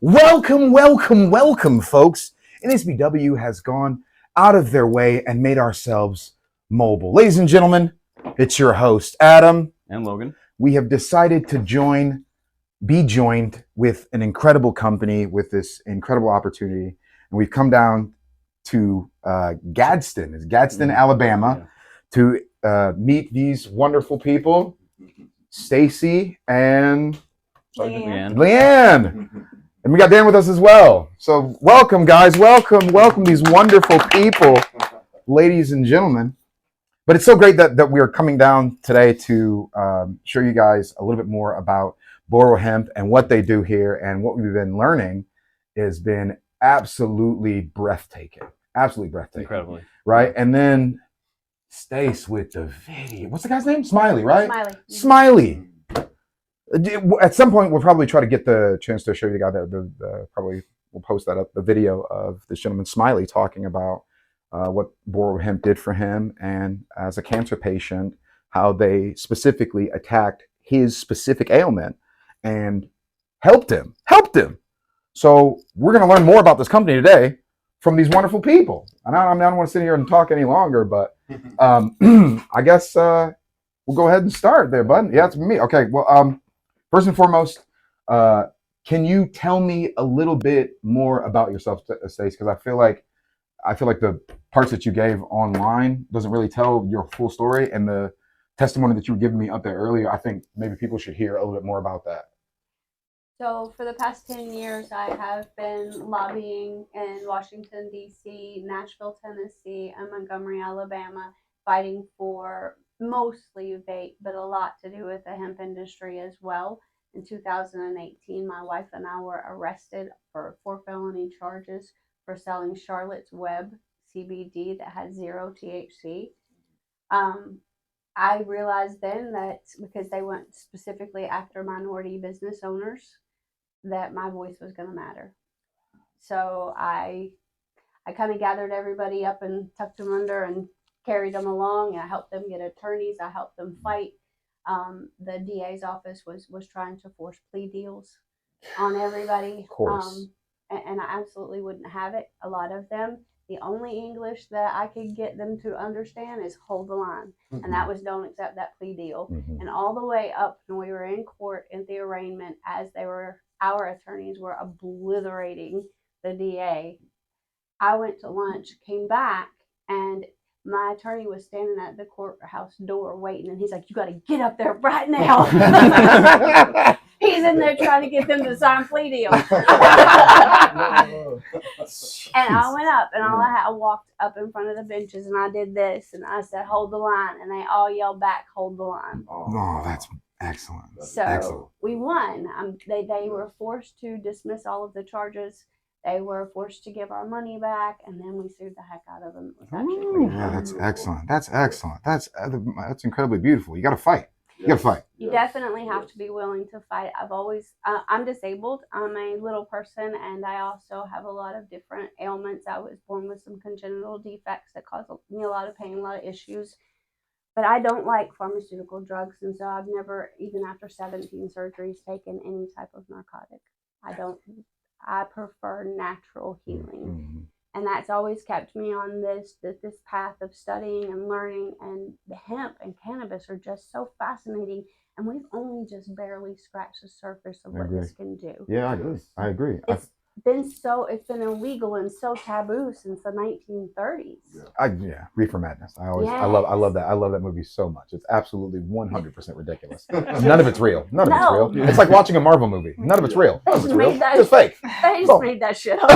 Welcome, folks. NSBW has gone out of their way and made ourselves mobile. Ladies and gentlemen, it's your host, Adam. And Logan. We have decided to be joined with an incredible company with this incredible opportunity. And we've come down to Gadsden, Alabama, to meet these wonderful people, Stacy and Leanne. And we got Dan with us as well. So welcome, guys. Welcome these wonderful people, ladies and gentlemen. But it's so great that we are coming down today to show you guys a little bit more about BoroHemp and what they do here. And what we've been learning has been absolutely breathtaking. Incredibly. Right? And then Stace with the video. What's the guy's name? Smiley, right? Smiley. At some point, we'll probably try to get the chance to show you guys probably we'll post that up, the video of this gentleman Smiley talking about what BoroHemp did for him, and as a cancer patient, how they specifically attacked his specific ailment and helped him. So we're going to learn more about this company today from these wonderful people. And I don't want to sit here and talk any longer, but I guess we'll go ahead and start there, bud. Yeah, it's me. Okay, well, first and foremost, can you tell me a little bit more about yourself, Stace? Because I feel like the parts that you gave online doesn't really tell your full story, and the testimony that you were giving me up there earlier, I think maybe people should hear a little bit more about that. So for the past 10 years, I have been lobbying in Washington, D.C., Nashville, Tennessee, and Montgomery, Alabama, fighting for mostly vape, but a lot to do with the hemp industry as well. In 2018, my wife and I were arrested for 4 felony charges for selling Charlotte's Web CBD that had 0 THC. I realized then that because they went specifically after minority business owners, that my voice was going to matter. So I kind of gathered everybody up and tucked them under and carried them along. I helped them get attorneys. I helped them fight. The DA's office was trying to force plea deals on everybody. Of course. And I absolutely wouldn't have it. A lot of them, the only English that I could get them to understand is hold the line. Mm-hmm. And that was don't accept that plea deal. Mm-hmm. And all the way up when we were in court in the arraignment, as our attorneys were obliterating the DA, I went to lunch, came back, and my attorney was standing at the courthouse door waiting, and he's like, "You got to get up there right now." He's in there trying to get them to sign plea deals. And I went up, and I walked up in front of the benches, and I did this, and I said, "Hold the line," and they all yelled back, "Hold the line." Oh, that's excellent. So we won. They were forced to dismiss all of the charges. They were forced to give our money back, and then we sued the heck out of them. It was actually that's excellent. That's excellent. That's incredibly beautiful. You got to fight. You got to fight. You definitely have to be willing to fight. I'm disabled. I'm a little person, and I also have a lot of different ailments. I was born with some congenital defects that cause me a lot of pain, a lot of issues. But I don't like pharmaceutical drugs, and so I've never, even after 17 surgeries, taken any type of narcotic. I prefer natural healing. Mm-hmm. And that's always kept me on this path of studying and learning. And the hemp and cannabis are just so fascinating. And we've only just barely scratched the surface of what this can do. Yeah, I agree. It's been illegal and so taboo since the 1930s. Reefer Madness. I love that. I love that movie so much. It's absolutely 100% ridiculous. None of it's real. None of it's real. It's like watching a Marvel movie. None of it's real. It's just fake. They just made that shit up.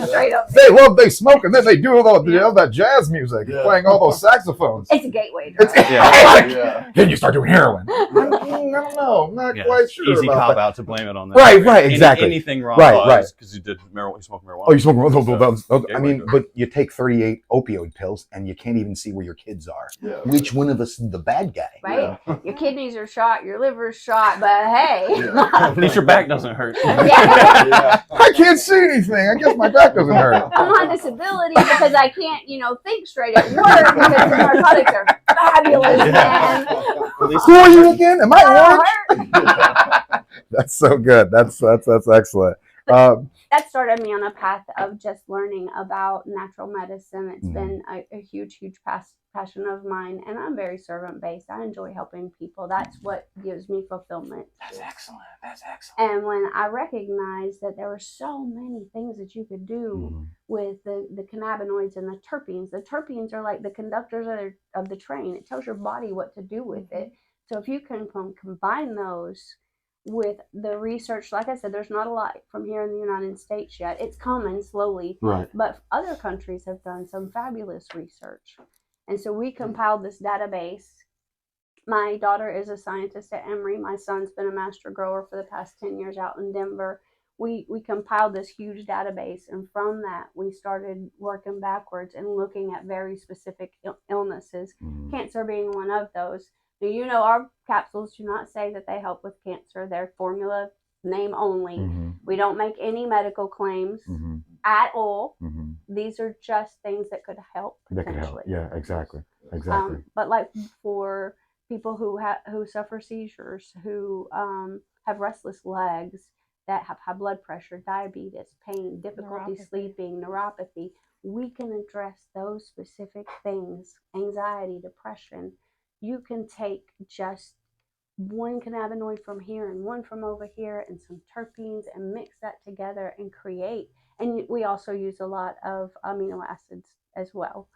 Straight up. They smoke and then they do all that jazz music, playing all those saxophones. It's a gateway drug. Then you start doing heroin. I don't know. I'm not quite sure. Easy cop out to blame it on that. Right. Exactly. Anything wrong. Right. Because you smoke marijuana. Oh, you smoke marijuana. I mean, but you take 38 opioid pills and you can't even see where your kids are. Yeah, Which one of us is the bad guy? Right? Yeah. Your kidneys are shot, your liver's shot, but hey. At least your back doesn't hurt. I can't see anything. I guess my back doesn't hurt. I'm on disability because I can't, think straight at work because the narcotics are fabulous, man. Who are you again? Am I orange? That's so good. That's excellent. That started me on a path of just learning about natural medicine. It's been a huge passion of mine, and I'm very servant-based. I enjoy helping people. That's what gives me fulfillment. That's excellent. And when I recognized that there were so many things that you could do with the cannabinoids and the terpenes are like the conductors of the train. It tells your body what to do with it. So if you can combine those with the research, like I said, there's not a lot from here in the United States yet. It's coming slowly, right? But other countries have done some fabulous research, and so we compiled this database. My daughter is a scientist at Emory. My son's been a master grower for the past 10 years out in Denver. We compiled this huge database, and from that we started working backwards and looking at very specific illnesses, cancer being one of those. Now, our capsules do not say that they help with cancer. They're formula name only. We don't make any medical claims at all. These are just things that could help potentially. Yeah, exactly. But like for people who suffer seizures, who have restless legs, that have high blood pressure, diabetes, pain, difficulty sleeping, neuropathy, we can address those specific things, anxiety, depression. You can take just one cannabinoid from here and one from over here and some terpenes and mix that together and create. And we also use a lot of amino acids as well.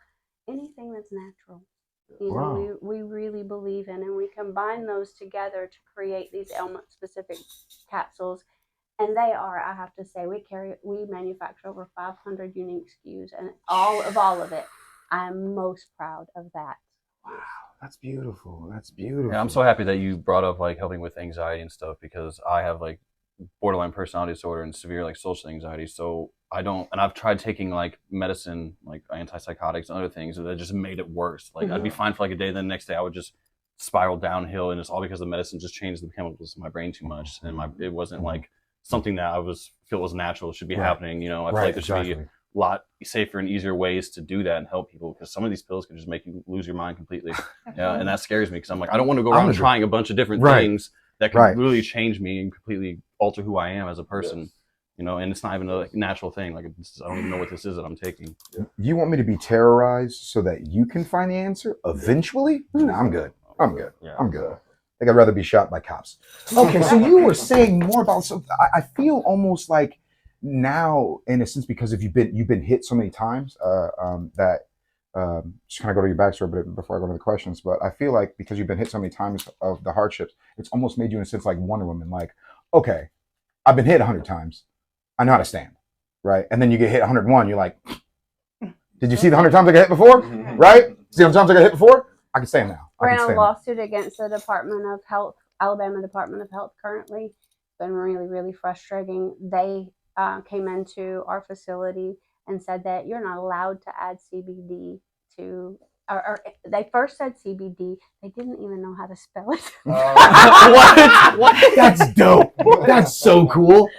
Anything that's natural, we really believe in, and we combine those together to create these ailment-specific capsules. And they are, I have to say, we manufacture over 500 unique SKUs, and all of it. I'm most proud of that. Wow. That's beautiful. Yeah, I'm so happy that you brought up like helping with anxiety and stuff, because I have like borderline personality disorder and severe like social anxiety. So and I've tried taking like medicine, like antipsychotics and other things, and that just made it worse. Like I'd be fine for like a day, then the next day I would just spiral downhill, and it's all because the medicine just changed the chemicals in my brain too much, and it wasn't like something that I feel was natural should be happening. I feel like there should be a lot safer and easier ways to do that and help people, because some of these pills can just make you lose your mind completely. And that scares me, because I'm like, I don't want to go around trying a bunch of different things that can really change me and completely alter who I am as a person. And it's not even a natural thing. Like I don't even know what this is that I'm taking. You want me to be terrorized so that you can find the answer eventually? No, I'm good. Yeah. I'm good. I think I'd rather be shot by cops. Okay, so you were saying more about something. I feel almost like now, in a sense, because you've been hit so many times, that just kind of go to your backstory before I go to the questions. But I feel like because you've been hit so many times of the hardships, it's almost made you, in a sense, like Wonder Woman. Like, okay, I've been hit 100 times. I know how to stand, right? And then you get hit 101. You're like, did you see the 100 times I got hit before? Right? See how many times I got hit before? I can stand now. We're in a lawsuit against the Department of Health, Alabama Department of Health currently. It's been really, really frustrating. They came into our facility and said that you're not allowed to add CBD to, or they first said CBD. They didn't even know how to spell it. What? That's dope. That's so cool.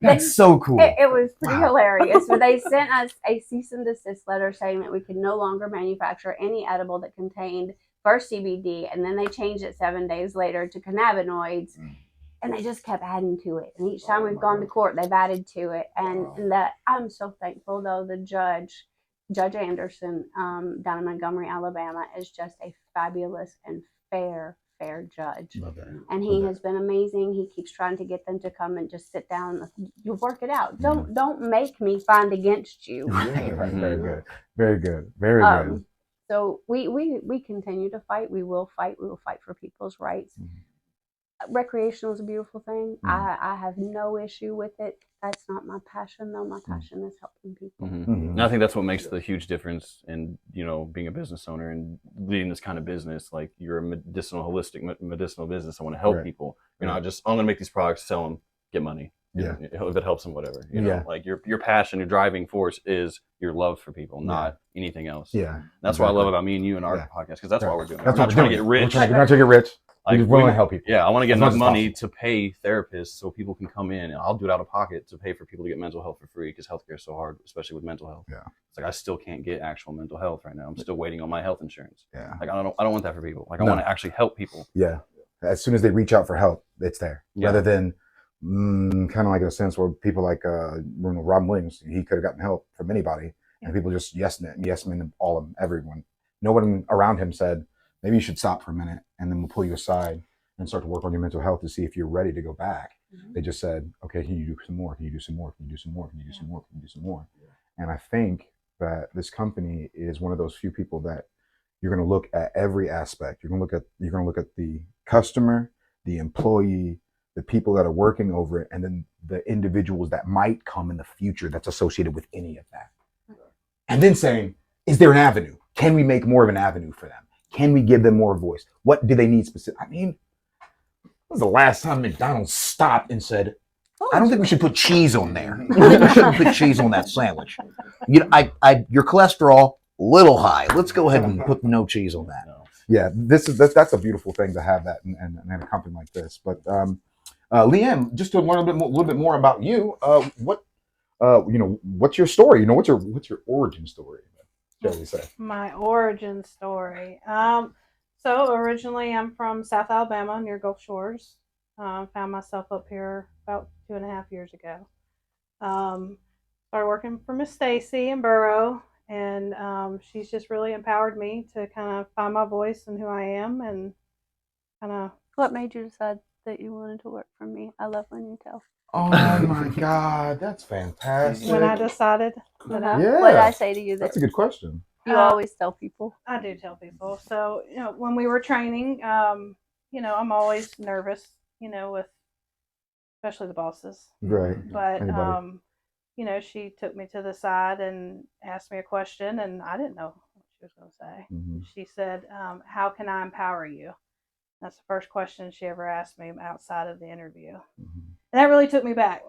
That's so cool. It was pretty hilarious. So they sent us a cease and desist letter saying that we could no longer manufacture any edible that contained first CBD, and then they changed it 7 days later to cannabinoids. And they just kept adding to it. And each time we've gone to court, they've added to it. And that I'm so thankful, though, the Judge Anderson, down in Montgomery, Alabama, is just a fabulous and fair judge. Love that. And he has been amazing. He keeps trying to get them to come and just sit down. You work it out. Don't make me find against you. Right. Very good. So we continue to fight. We will fight. We will fight for people's rights. Recreational is a beautiful thing. I have no issue with it. That's not my passion, though. My passion is helping people. And I think that's what makes the huge difference in, being a business owner and leading this kind of business. Like, you're a holistic medicinal business. I want to help people. You're not just, I'm going to make these products, sell them, get money. If it helps them, whatever. Like your passion, your driving force is your love for people, not anything else. Yeah. That's what I love about me and you and our podcast, because that's why we're doing it. That's we're not trying to get rich. We're not trying to get rich. You're just willing to help people. Yeah, I want to get as much enough as money to pay therapists so people can come in, and I'll do it out of pocket to pay for people to get mental health for free because healthcare is so hard, especially with mental health. Yeah. It's like I still can't get actual mental health right now. I'm still waiting on my health insurance. Yeah. Like I don't want that for people. Like I No. want to actually help people. Yeah. As soon as they reach out for help, it's there. Yeah. Rather than kind of like in a sense where people like Robin Williams, he could have gotten help from anybody, and people just yes men all of them, everyone. No one around him said, maybe you should stop for a minute, and then we'll pull you aside and start to work on your mental health to see if you're ready to go back. Mhm. They just said, okay, can you do some more? Can you do some more? Can you do some more? Can you do some more? Can you do some more? And I think that this company is one of those few people that you're going to look at every aspect. You're going to look at the customer, the employee, the people that are working over it, and then the individuals that might come in the future that's associated with any of that. And then saying, is there an avenue? Can we make more of an avenue for them? Can we give them more voice? What do they need specific? I mean, when was the last time McDonald's stopped and said, I don't think we should put cheese on there. I think we shouldn't put cheese on that sandwich. Your cholesterol, little high. Let's go ahead and put no cheese on that. No. Yeah, that's a beautiful thing to have that and a company like this. But Leanne, just to learn a little bit more about you, what's your story? What's your origin story? Shall we say? My origin story. So originally I'm from South Alabama near Gulf Shores. Found myself up here about 2.5 years ago. Started working for Miss Stacy in Boro, and she's just really empowered me to kind of find my voice and who I am, and kind of. What made you decide that you wanted to work for me? I love when you tell. Oh my God, that's fantastic. When I decided that Yeah. What did I say to you that That's a good question. you always tell people? I do tell people. So, when we were training, I'm always nervous, with especially the bosses. Right. But, Anybody. she took me to the side and asked me a question, and I didn't know what she was going to say. Mm-hmm. She said, how can I empower you? That's the first question she ever asked me outside of the interview. Mm-hmm. And that really took me back.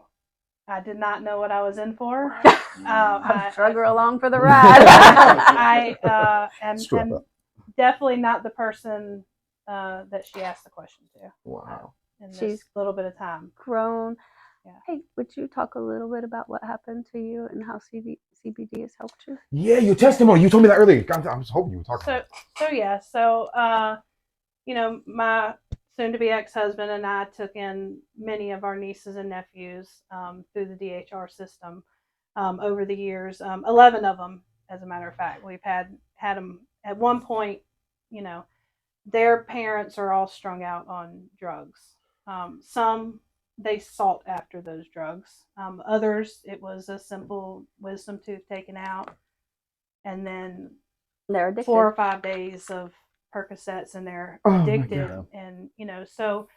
I did not know what I was in for. I drug her along for the ride. I am definitely not the person that she asked the question to. Wow. In She's this little bit of time. Grown. Yeah. Hey, would you talk a little bit about what happened to you and how CBD has helped you? Yeah, your testimony. You told me that earlier. I was hoping you were talking about it. So my soon-to-be ex-husband and I took in many of our nieces and nephews through the DHR system over the years. 11 of them, as a matter of fact. We've had them at one point. Their parents are all strung out on drugs. Some they sought after those drugs. Others, it was a simple wisdom tooth taken out, and then They're addicted. 4 or 5 days of Percocets, and they're addicted. And so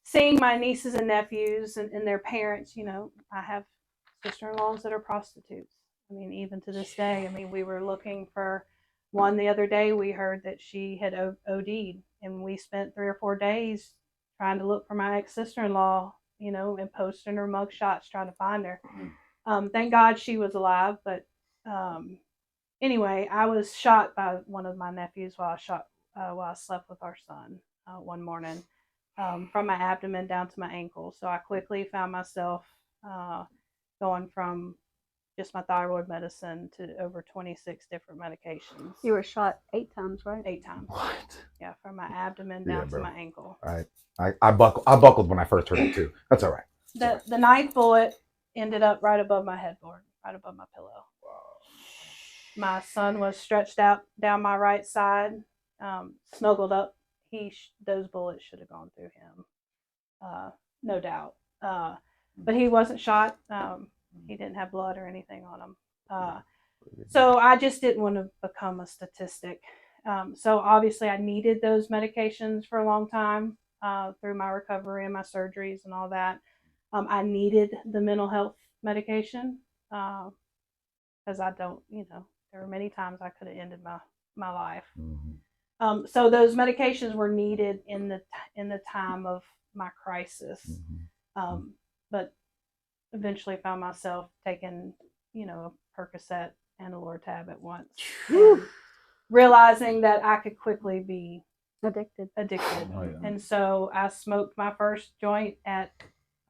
seeing my nieces and nephews and their parents, I have sister-in-laws that are prostitutes. I mean, even to this day, we were looking for one the other day. We heard that she had OD'd, and we spent 3 or 4 days trying to look for my ex-sister-in-law, and posting her mug shots, trying to find her. Thank God she was alive, but anyway, I was shot by one of my nephews while I slept with our son one morning, from my abdomen down to my ankle. So I quickly found myself going from just my thyroid medicine to over 26 different medications. You were shot 8 times, right? 8 times. What? Yeah, from my abdomen down to my ankle. I buckled when I first heard it too. That's all right. The 9th bullet ended up right above my headboard, right above my pillow. My son was stretched out down my right side, snuggled up. Those bullets should have gone through him, no doubt. But he wasn't shot. He didn't have blood or anything on him. So I just didn't want to become a statistic. So obviously I needed those medications for a long time through my recovery and my surgeries and all that. I needed the mental health medication because I don't, there were many times I could have ended my life. Mm-hmm. So those medications were needed in the time of my crisis. Mm-hmm. But eventually found myself taking, a Percocet and a Lortab at once, realizing that I could quickly be Addicted. Oh, yeah. And so I smoked my first joint at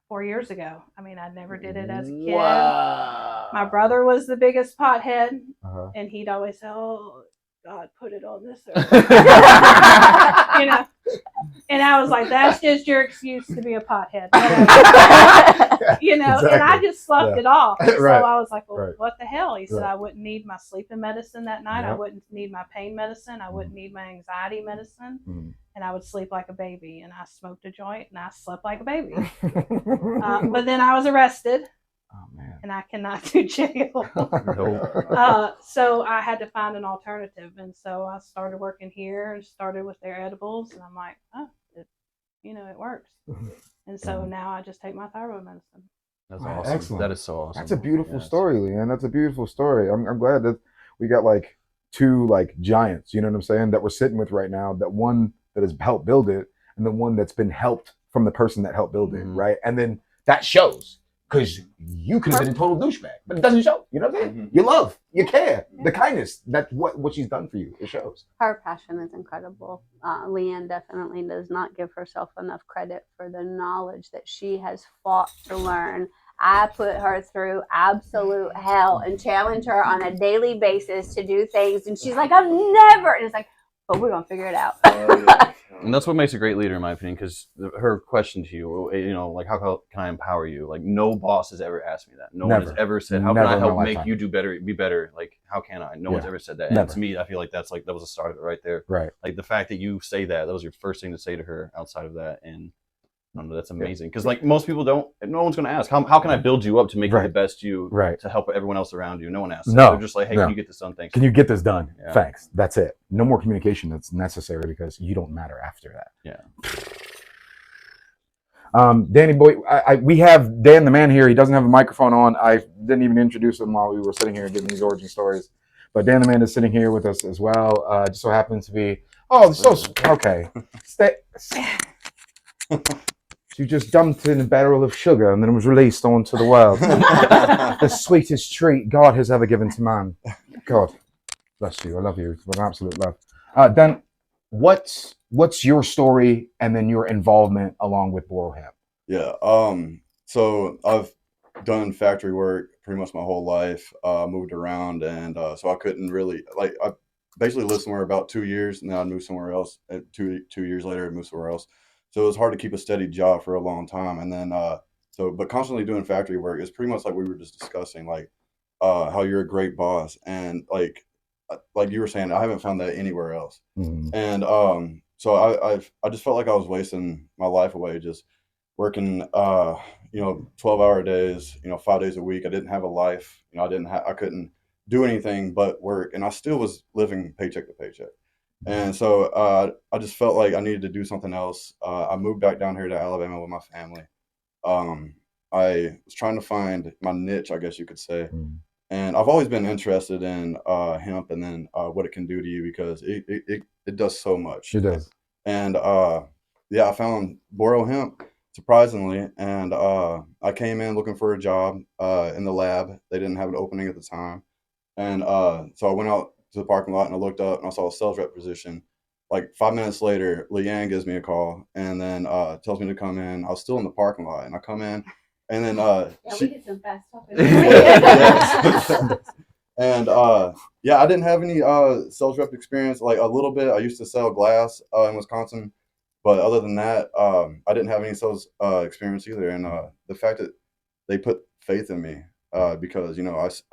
4 years ago. I mean, I never did it as a kid. Wow. My brother was the biggest pothead, Uh-huh. and he'd always say, "Oh, God, put it on this." Uh-huh. You know. And I was like, "That's just your excuse to be a pothead." You know, and I just sloughed it off. And Right. So I was like, well, Right. what the hell? He said Right. I wouldn't need my sleeping medicine that night. I Yep. wouldn't need my pain medicine. I wouldn't need my anxiety medicine. Mhm. And I would sleep like a baby. And I smoked a joint and I slept like a baby. But then I was arrested Oh man. and I cannot do jail. So I had to find an alternative. And so I started working here and started with their edibles. And I'm like, oh, it works. And so now I just take my thyroid medicine. That's Wow, awesome. excellent. That is so awesome. That's a beautiful Yes. story, Leanne. That's a beautiful story. I'm glad that we got like two like giants, you know what I'm saying, that we're sitting with right now. That one that has helped build it, and the one that's been helped from the person that helped build it, right? And then that shows because you could have been a total douchebag, but it doesn't show. You know what I'm saying? You love, you care, the kindness. That's what she's done for you. It shows. Her passion is incredible. Leanne definitely does not give herself enough credit for the knowledge that she has fought to learn. I put her through absolute hell and challenge her on a daily basis to do things. And she's like, I've never. And it's like, but we're going to figure it out. And that's what makes a great leader, in my opinion, because her question to you, like, how can I empower you? Like, no boss has ever asked me that. No one has ever said, how can I help make you do better, be better? Like, how can I? No one's ever said that. And to me, I feel like that was the start of it right there. Right. Like, the fact that you say that was your first thing to say to her outside of that. And I don't know, that's amazing. Because, like, most people no one's going to ask, how can I build you up to make you the best you, to help everyone else around you? No one asks. No. They're just like, hey, can you get this done? Thanks. Can you get this done? Yeah. Thanks. That's it. No more communication that's necessary because you don't matter after that. Yeah. Danny boy, we have Dan the man here. He doesn't have a microphone on. I didn't even introduce him while we were sitting here getting these origin stories. But Dan the man is sitting here with us as well. Just so happens to be, okay. She just dumped in a barrel of sugar and then was released onto the world. The sweetest treat God has ever given to man. God bless you. I love you. It's an absolute love. Dan, what's your story and then your involvement along with BoroHemp? Yeah. So I've done factory work pretty much my whole life, moved around. And so I couldn't really, I basically lived somewhere about 2 years and then I'd move somewhere else. 2 years later, I'd move somewhere else. So it was hard to keep a steady job for a long time. And then, but constantly doing factory work is pretty much like we were just discussing, like how you're a great boss. And like you were saying, I haven't found that anywhere else. Mm-hmm. And so I just felt like I was wasting my life away just working, 12-hour days, 5 days a week. I didn't have a life. I couldn't do anything but work. And I still was living paycheck to paycheck. And so I just felt like I needed to do something else. I moved back down here to Alabama with my family. I was trying to find my niche, I guess you could say. And I've always been interested in hemp and then what it can do to you because it does so much. It does. And I found BoroHemp, surprisingly. And I came in looking for a job in the lab. They didn't have an opening at the time. And so I went out to the parking lot and I looked up and I saw a sales rep position. Like 5 minutes later, Leanne gives me a call and then tells me to come in. I was still in the parking lot and I come in and then we did some fast talking. And I didn't have any sales rep experience, like a little bit. I used to sell glass in Wisconsin, but other than that, I didn't have any sales experience either. And the fact that they put faith in me because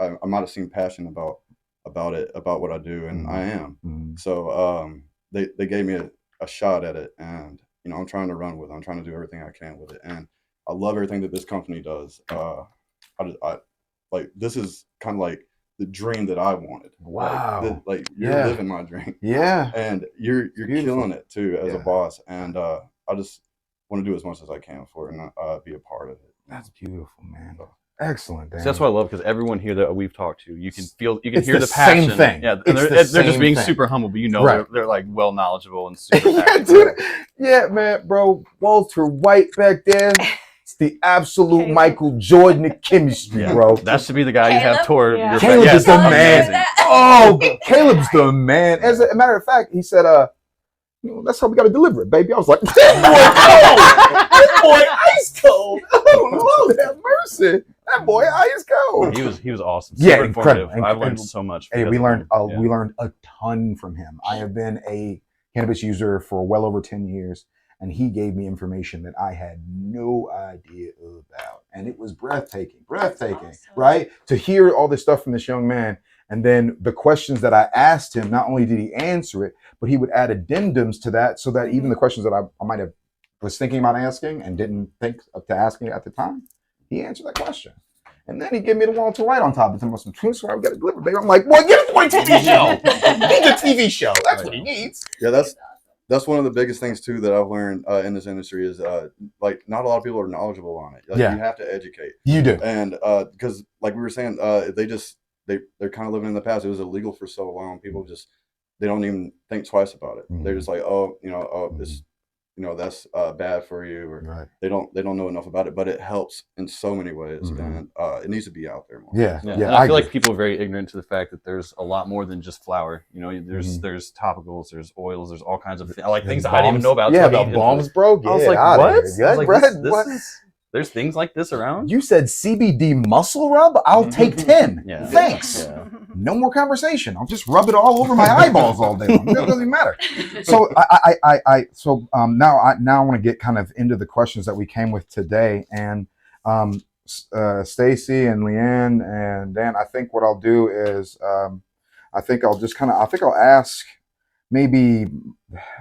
I might have seen passion about what I do, and I am. So they gave me a shot at it, and I'm trying to run with it. I'm trying to do everything I can with it, and I love everything that this company does. I like this is kind of like the dream that I wanted. Wow. Like you're living my dream. Yeah. And you're killing it too as a Yeah. boss, and I just want to do as much as I can for it and be a part of it. That's beautiful, man. Excellent, Dan. So that's what I love because everyone here that we've talked to, you can It's hear the the passion. same thing. Yeah, and It's they're the just being same thing. super humble, but Right. they're like well knowledgeable and super Yeah, passionate. dude. Yeah, man, bro. Walter White back there. It's the absolute Caleb. Michael Jordan of chemistry, Yeah, bro. that should be the guy you have Caleb? toward Yeah. your Caleb yes, is the man. amazing. Oh, Caleb's the man. As a matter of fact, he said, That's how we got to deliver it, baby. I was like, that boy ice cold. Oh, Lord have mercy. That boy ice cold. He was awesome. Yeah, Super incredible. informative. I learned so much. Hey, because we of learned him. Yeah. we learned a ton from him. I have been a cannabis user for well over 10 years, and he gave me information that I had no idea about, and it was breathtaking, Awesome. right? To hear all this stuff from this young man, and then the questions that I asked him, not only did he answer it, but he would add addendums to that, so that even the questions that I might have was thinking about asking and didn't think of to asking at the time, he answered that question. And then he gave me the Walter White on top of some truth, so I got to deliver, baby. I'm like, boy, give it to my TV show. He needs a TV show. That's what he needs. Yeah, that's one of the biggest things too that I've learned in this industry is like not a lot of people are knowledgeable on it. Like, Yeah. you have to educate. You do. And because like we were saying, they're kind of living in the past. It was illegal for so long. People just they don't even think twice about it. They're just like, oh, this, that's bad for you, or Right. they don't know enough about it. But it helps in so many ways, and it needs to be out there more. Yeah. Yeah, and I feel like people are very ignorant to the fact that there's a lot more than just flour. There's topicals, there's oils, there's all kinds of things I didn't even know about. Yeah, till I the ate bombs, it. bro. I was Get like, outta what? here. I was like, this there's things like this around. You said CBD muscle rub? I'll take 10. Yeah. Thanks. Yeah. No more conversation. I'll just rub it all over my eyeballs all day long. It doesn't even matter. So now I want to get kind of into the questions that we came with today. And Stacy and Leanne and Dan, I think what I'll do is I'll ask maybe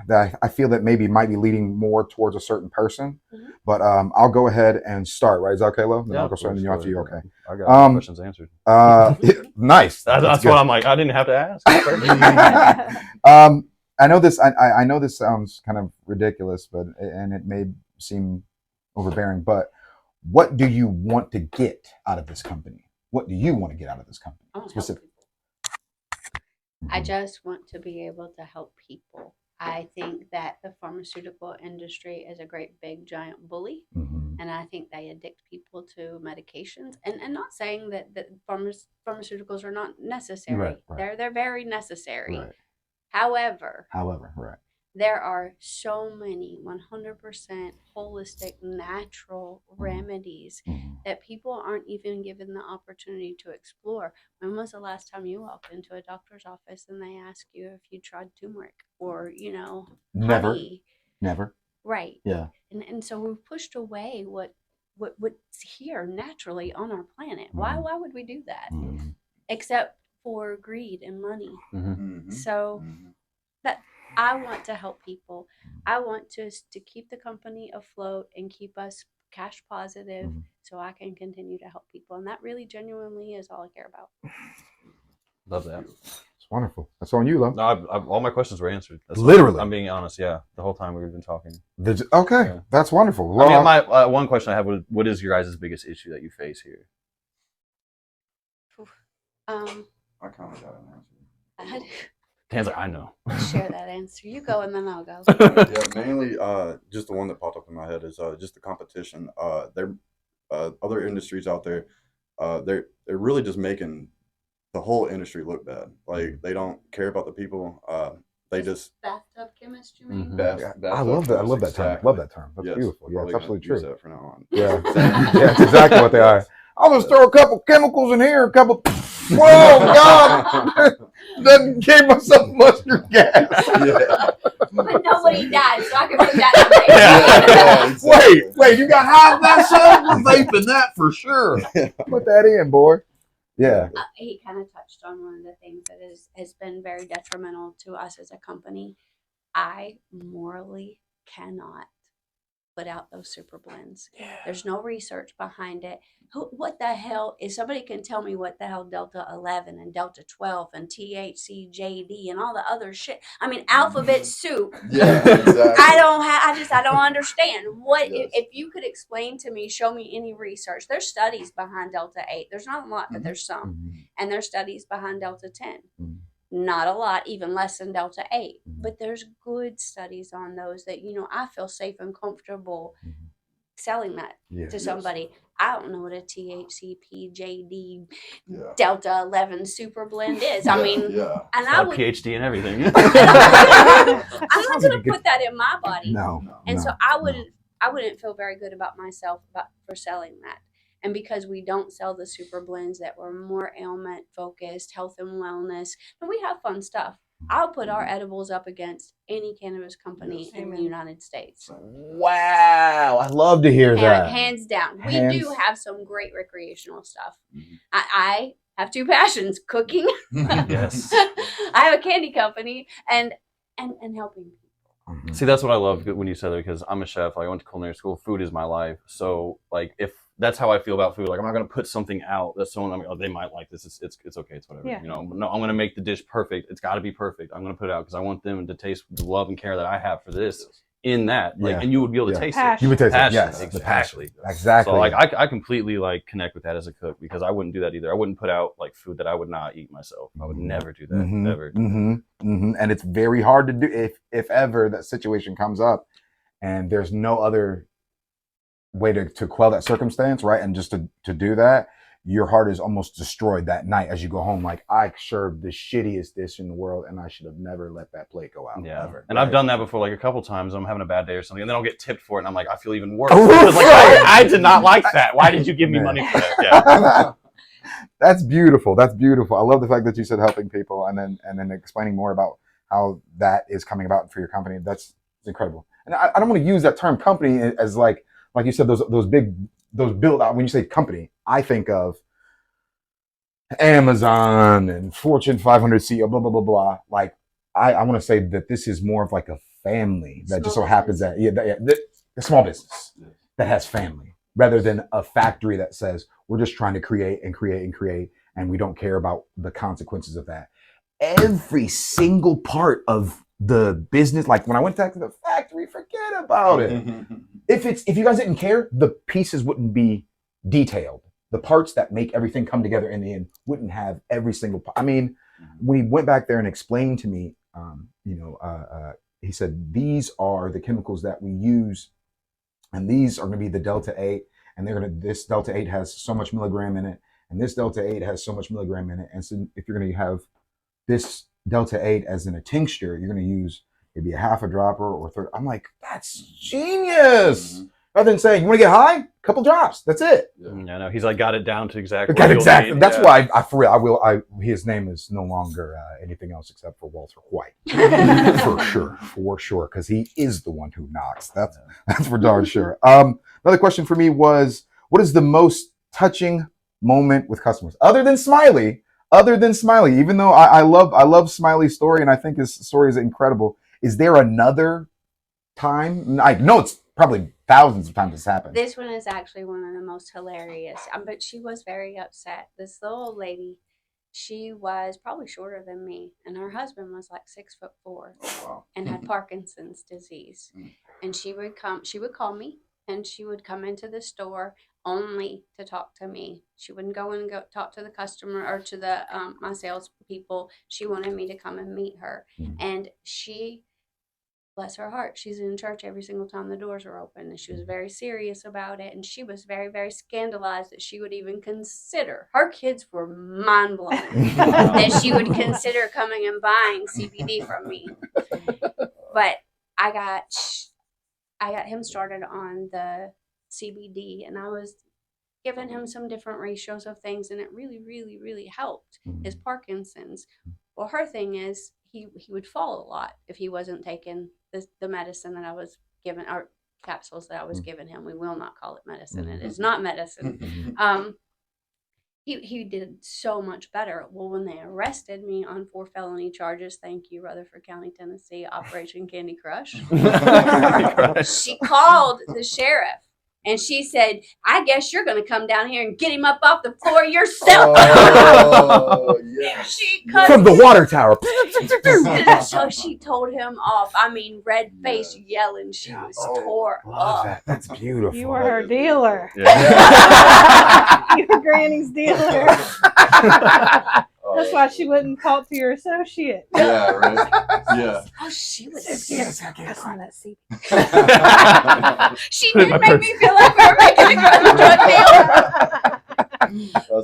that I feel that maybe might be leading more towards a certain person, but I'll go ahead and start. Right? Is that okay, Lo? Then I'll go start, and then you after you. Okay. I got all the questions answered. Nice. That's what I'm like. I didn't have to ask. I know this. I know this sounds kind of ridiculous, and it may seem overbearing. But what do you want to get out of this company? What do you want to get out of this company specifically? I just want to be able to help people. I think that the pharmaceutical industry is a great big giant bully, and I think they addict people to medications. And not saying that pharmaceuticals are not necessary. Right. They're very necessary. Right. However, right. There are so many 100% holistic, natural remedies that people aren't even given the opportunity to explore. When was the last time you walked into a doctor's office and they ask you if you tried turmeric or, Never. honey? Never. Right. Yeah. And so we've pushed away what's here naturally on our planet. Why would we do that? Except for greed and money. So that I want to help people. I want to keep the company afloat and keep us cash positive so I can continue to help people. And that really genuinely is all I care about. Love that. It's wonderful. That's on you, Lo. No, all my questions were answered. Literally. I'm being honest. Yeah. The whole time we've been talking. Okay. Yeah. That's wonderful. Well, I mean, my one question I have was, what is your guys' biggest issue that you face here? I kind of got an answer. Dan's like, I know. Share that answer. You go and then I'll go. Yeah, mainly just the one that popped up in my head is just the competition. There other industries out there, they're really just making the whole industry look bad. Like they don't care about the people. They just bathtub chemist, you mean? I love that. I love that term. Love that term. That's beautiful. Yeah, it's absolutely true. Use that from now on. Yeah, that's exactly what they are. I'll just throw a couple chemicals in here, Whoa, God! Doesn't give myself mustard gas. But nobody died, so I can put that in there. Wait, you got high with that, son? We're vaping that for sure. Put that in, boy. Yeah. He kind of touched on one of the things that has been very detrimental to us as a company. I morally cannot put out those super blends. Yeah. There's no research behind it. What the hell is somebody can tell me what the hell Delta 11 and Delta 12 and THC JD and all the other shit. I mean, alphabet soup. Yeah, exactly. I don't understand. What if you could explain to me, show me any research. There's studies behind Delta 8. There's not a lot, but there's some. And there's studies behind Delta 10. Not a lot, even less than Delta 8. But there's good studies on those that, I feel safe and comfortable selling that to somebody. I don't know what a THCP JD Yeah. Delta 11 super blend is. I mean, yeah. and Got I a would. PhD and everything. I'm not Sounds like going a to good- put that in my body. No. And no, so I no. wouldn't feel very good about myself for selling that. And because we don't sell the super blends that were more ailment focused, health and wellness, and we have fun stuff. I'll put our edibles up against any cannabis company in the United States. Wow, I love to hear that. Hands down. Hands- We do have some great recreational stuff. I have two passions: cooking. Yes. I have a candy company and helping people. Mhm. See, that's what I love when you said that, because I'm a chef. Like, I went to culinary school. Food is my life. So, like, if that's how I feel about food, like, I'm not gonna put something out that someone, oh, they might like this. It's okay. It's whatever. Yeah. You know, no, I'm gonna make the dish perfect. It's got to be perfect. I'm gonna put it out because I want them to taste the love and care that I have for this in that. Like, Yeah. and you would be able to Yeah. taste Passion. You would taste it, Passion, yes, the exactly. passion. Exactly. So, like, I completely like connect with that as a cook, because I wouldn't do that either. I wouldn't put out like food that I would not eat myself. I would never do that. Never. And it's very hard to do if ever that situation comes up and there's no other way to quell that circumstance, right? And just to do that, your heart is almost destroyed that night as you go home. Like, I served the shittiest dish in the world, and I should have never let that plate go out. Yeah, ever, and right? I've done that before, like a couple times. I'm having a bad day or something, and then I'll get tipped for it, and I'm like, I feel even worse. Oh, Because, like, right. I did not like that. Why did you give me Man. money for that? Yeah. That's beautiful. That's beautiful. I love the fact that you said helping people and then explaining more about how that is coming about for your company. That's incredible. And I don't want to use that term company as like you said, those build out. When you say company, I think of Amazon and Fortune 500 CEO, blah, blah, blah, blah. Like, I want to say that this is more of like a family that just so Small happens that, the small business that has family, rather than a factory that says, we're just trying to create and create and create, and we don't care about the consequences of that. Every single part of the business, like when I went back to the factory, forget about it. If you guys didn't care, the pieces wouldn't be detailed. The parts that make everything come together in the end wouldn't have every single part. I mean, when he went back there and explained to me, he said, these are the chemicals that we use, and these are going to be the Delta 8, and this Delta 8 has so much milligram in it, and this Delta 8 has so much milligram in it. And so if you're going to have this Delta 8 as in a tincture, you're going to use maybe a half a dropper or a third. I'm like, that's genius. Mm-hmm. Rather than saying, you want to get high? A couple drops. That's it. Yeah, no, he's like got it down to exactly. Got what exactly. you'll need. That's Yeah. why his name is no longer anything else except for Walter White. for sure. Because he is the one who knocks. That's for darn sure. Another question for me was, what is the most touching moment with customers other than Smiley? Even though I love Smiley's story, and I think his story is incredible. Is there another time? I know it's probably thousands of times it's happened. This one is actually one of the most hilarious. But she was very upset. This little old lady, she was probably shorter than me, and her husband was like 6'4" Wow. and had Parkinson's disease. And she would call me, and she would come into the store only to talk to me. She wouldn't go talk to the customer or to the my sales people. She wanted me to come and meet her. And she, bless her heart, she's in church every single time the doors are open, and she was very serious about it, and she was very, very scandalized that she would even consider. Her kids were mind blown that she would consider coming and buying CBD from me. But I got him started on the CBD, and I was giving him some different ratios of things, and it really, really, really helped his Parkinson's. Well, her thing is he would fall a lot if he wasn't taking the medicine that I was giving, or capsules that I was giving him. We will not call it medicine. It is not medicine. He did so much better. Well, when they arrested me on 4 felony charges, thank you, Rutherford County, Tennessee, Operation Candy Crush, she called the sheriff. And she said, I guess you're going to come down here and get him up off the floor yourself. Oh, yes. She cut From the water tower. So she told him off. I mean, red face, yelling. She was tore Love up. that. That's beautiful. You were her dealer. Yeah. You were Granny's dealer. Oh, That's why she wouldn't talk to your associate. Yeah, right. Yeah. Oh, she was. Pass me that CD. She did make me feel like we were making a drug deal.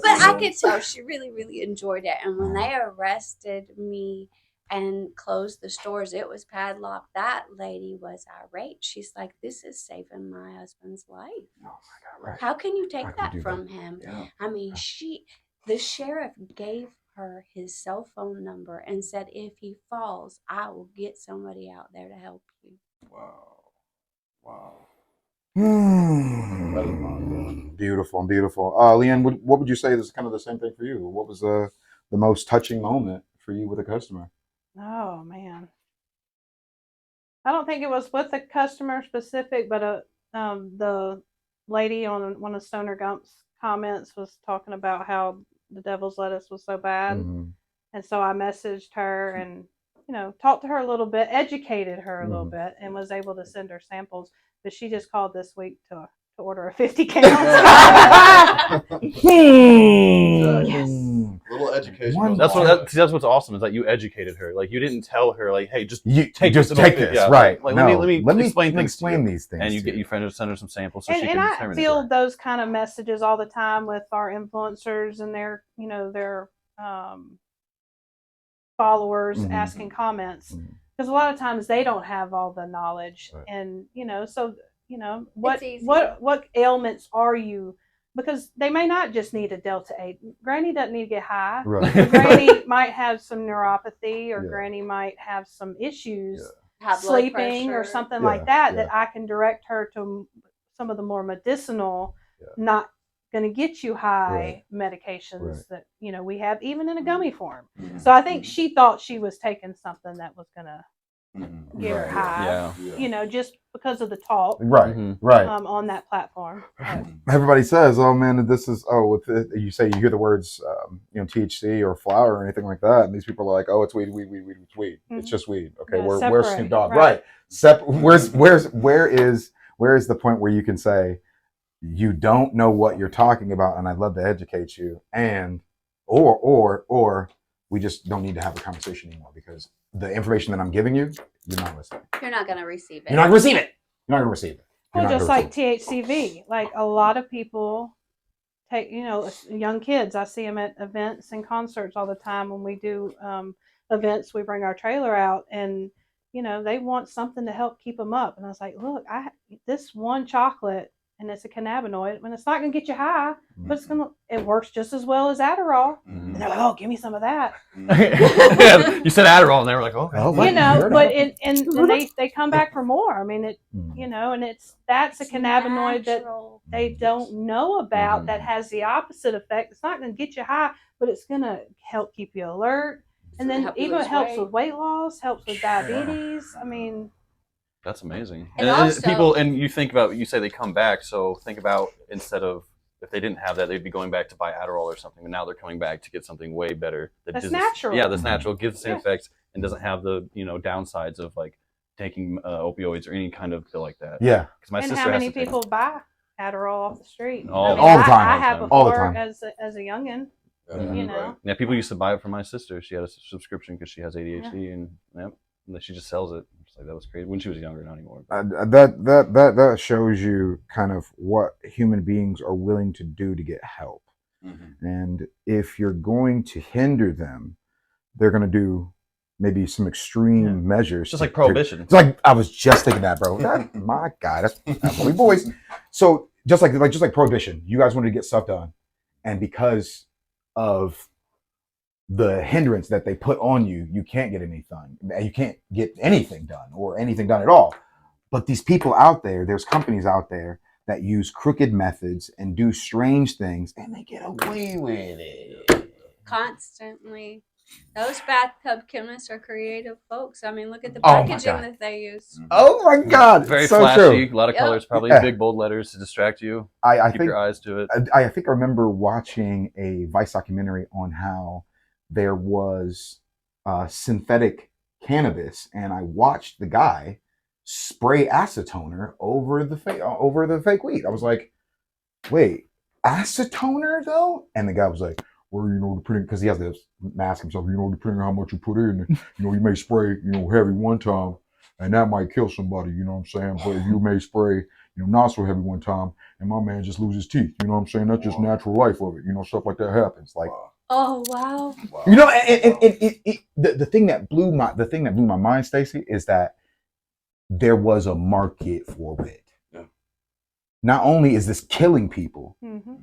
But I could tell she really, really enjoyed it. And when they arrested me and closed the stores, it was padlocked. That lady was irate. She's like, "This is saving my husband's life. Oh my God! Right. How can you take How can you that do from that? him?" Yeah. I mean, the sheriff gave her his cell phone number and said, "If he falls, I will get somebody out there to help you." Wow. Wow. Beautiful, beautiful. Leanne, what would you say is kind of the same thing for you? What was the most touching moment for you with a customer? Oh man, I don't think it was with the customer specific, but the lady on one of Stoner Gump's comments was talking about how the devil's lettuce was so bad, Mhm. and so I messaged her and talked to her a little bit, educated her a little Mhm. bit, and was able to send her samples. But she just called this week to order a 50 count. Yes. Little education. One- goes a long way. That's what's awesome is that you educated her. Like you didn't tell her like, hey, just You take just this, take little- this, yeah, right? Like, No, let me explain things. to you. these things. And you to get your friend to send her some samples so she and can I determine feel it. those kind of messages all the time with our influencers and their followers Mhm. asking comments, Mhm. because a lot of times they don't have all the knowledge. Right. And so what It's easy. what ailments are you, because they may not just need a delta 8. Granny doesn't need to get high. Right. Granny might have some neuropathy, or Yeah. Granny might have some issues High blood sleeping or pressure. something Yeah, like that, yeah. that I can direct her to some of the more medicinal, Yeah. not going to get you high Right. medications Right. that we have even in a gummy form. Mhm. So I think she thought she was taking something that was going to Mhm. get her Right. high, Yeah. just because of the talk Right. Mhm. Right. on that platform. But Everybody says, "Oh man, this is you say you hear the words THC or flower or anything like that, and these people are like, oh, it's weed, it's weed. Mhm. It's just weed. Okay, Yeah, where's separate, Snoop Dogg? right. Where is the point where you can say you don't know what you're talking about, and I'd love to educate you, and or we just don't need to have a conversation anymore because the information that I'm giving you, you're not listening. You're not going to receive it. You're not going to receive it. You're not going to receive it. You're well, not just gonna like receive THCV, like a lot of people take, young kids. I see them at events and concerts all the time. When we do events, we bring our trailer out, and they want something to help keep them up. And I was like, look, this one chocolate, and it's a cannabinoid, and it's not going to get you high, but it works just as well as Adderall. And they're like, oh, give me some of that. Yeah, you said Adderall, and they were like, "Oh, Oh, But and they come back for more. I mean, and that's a It's cannabinoid that natural. they don't know about, Mhm. that has the opposite effect. It's not going to get you high, but it's going to help keep you alert. And then Help you even lose it helps weight. with weight loss, helps with diabetes. I mean, that's amazing." And And also- people, and you think about, you say they come back, so think about, instead of, if they didn't have that, they'd be going back to buy Adderall or something, and now they're coming back to get something way better That's doesn't- natural. Yeah, that's natural, gives the same Yeah. effects, and doesn't have the downsides of like taking opioids or any kind of pill like that. Yeah. Because my and sister how has many to take- people buy Adderall off the street? All the time. I have All the before time. as a youngin. Right. Yeah, people used to buy it for my sister. She had a subscription because she has ADHD, and and then she just sells it. It's like, that was crazy when she was younger, not anymore. That shows you kind of what human beings are willing to do to get help. Mhm. And if you're going to hinder them, they're going to do maybe some extreme measures. It's just like prohibition. It's like, I was just thinking that, bro. My God, that's what we boys. So just like prohibition, you guys wanted to get stuff done, and because of the hindrance that they put on you, you can't get anything. You can't get anything done or anything done at all. But these people out there, there's companies out there that use crooked methods and do strange things, and they get away with it. Constantly. Those bathtub chemists are creative folks. I mean, look at the Oh my packaging God. that they use. Oh my God! Very so flashy, true. a lot of Yep. colors, probably Yeah. big bold letters to distract you. I Keep think your eyes to it. I think I remember watching a Vice documentary on how there was synthetic cannabis, and I watched the guy spray acetoner over the fake weed. I was like, wait, acetoner though? And the guy was like, Well, depending, because he has to mask himself, depending on how much you put in, you may spray, heavy one time, and that might kill somebody, you know what I'm saying? But you may spray, not so heavy one time, and my man just loses teeth, you know what I'm saying? That's just natural life of it, stuff like that happens. Like, Oh wow. the thing that blew my mind, Stacey, is that there was a market for it. Yeah. Not only is this killing people, Mm-hmm.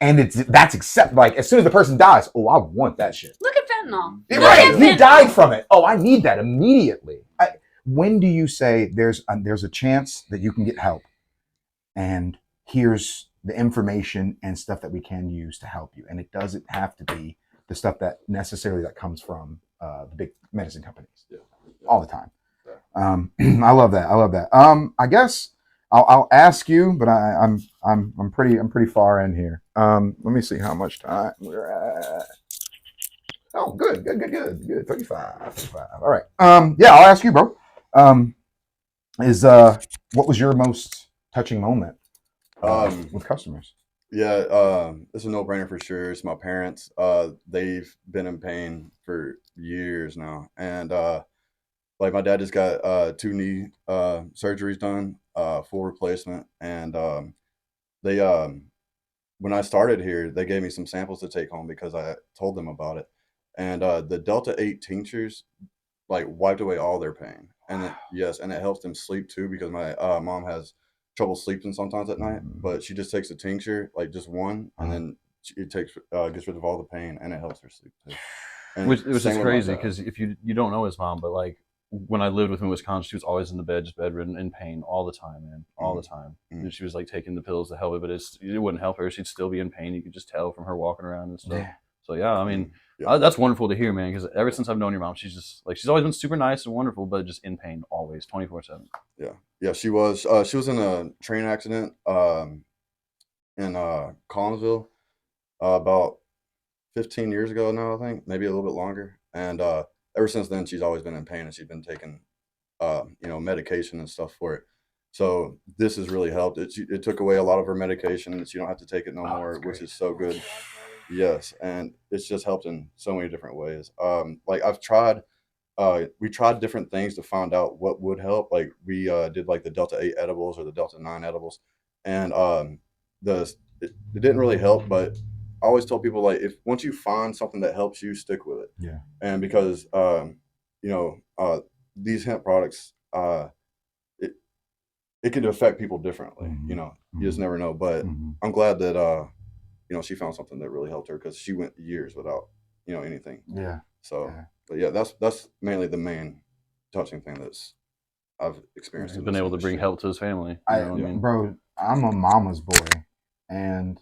and that's accept, like, as soon as the person dies, oh, I want that shit. Look at fentanyl. Right, he died from it. Oh, I need that immediately. When do you say there's a chance that you can get help, and here's the information and stuff that we can use to help you, and it doesn't have to be the stuff that necessarily that comes from the big medicine companies all the time. I love that. I guess I'll ask you, but I'm pretty far in here. Let me see how much time we're at. Oh, good. 35. All right. Yeah, I'll ask you, bro. What was your most touching moment with customers? Yeah, it's a no-brainer for sure. It's my parents. They've been in pain for years now, and like my dad just got 2 knee surgeries done, full replacement, and they when I started here, they gave me some samples to take home because I told them about it, and the Delta 8 tinctures like wiped away all their pain, and it helps them sleep too because my mom has trouble sleeping sometimes at night, but she just takes a tincture, like just one, and then it gets rid of all the pain, and it helps her sleep too. And Which is same with my crazy dad. because if you don't know his mom, but like when I lived with him in Wisconsin, she was always in the bed, just bedridden, in pain all the time, man, all the time. And she was like taking the pills to help it, but it wouldn't help her. She'd still be in pain. You could just tell from her walking around and stuff. Yeah. So yeah, I mean, Yeah. that's wonderful to hear, man. Because ever since I've known your mom, she's just like she's always been super nice and wonderful, but just in pain always, 24/7. Yeah, she was in a train accident in Collinsville about 15 years ago now, I think, maybe a little bit longer. And ever since then, she's always been in pain, and she's been taking medication and stuff for it. So this has really helped. It took away a lot of her medication, and you don't have to take it no more, which is so good. Yes, and it's just helped in so many different ways. Like we tried different things to find out what would help. Like we did like the Delta 8 edibles or the Delta 9 edibles, and it didn't really help. But I always tell people, like, if once you find something that helps you, stick with it. Yeah. And because these hemp products, it can affect people differently. You just never know. But I'm glad that she found something that really helped her because she went years without anything. Yeah. So, but yeah, that's mainly the main touching thing that's I've experienced. He's in been this able to bring industry. help to his family. You know what I mean? Bro, I'm a mama's boy, and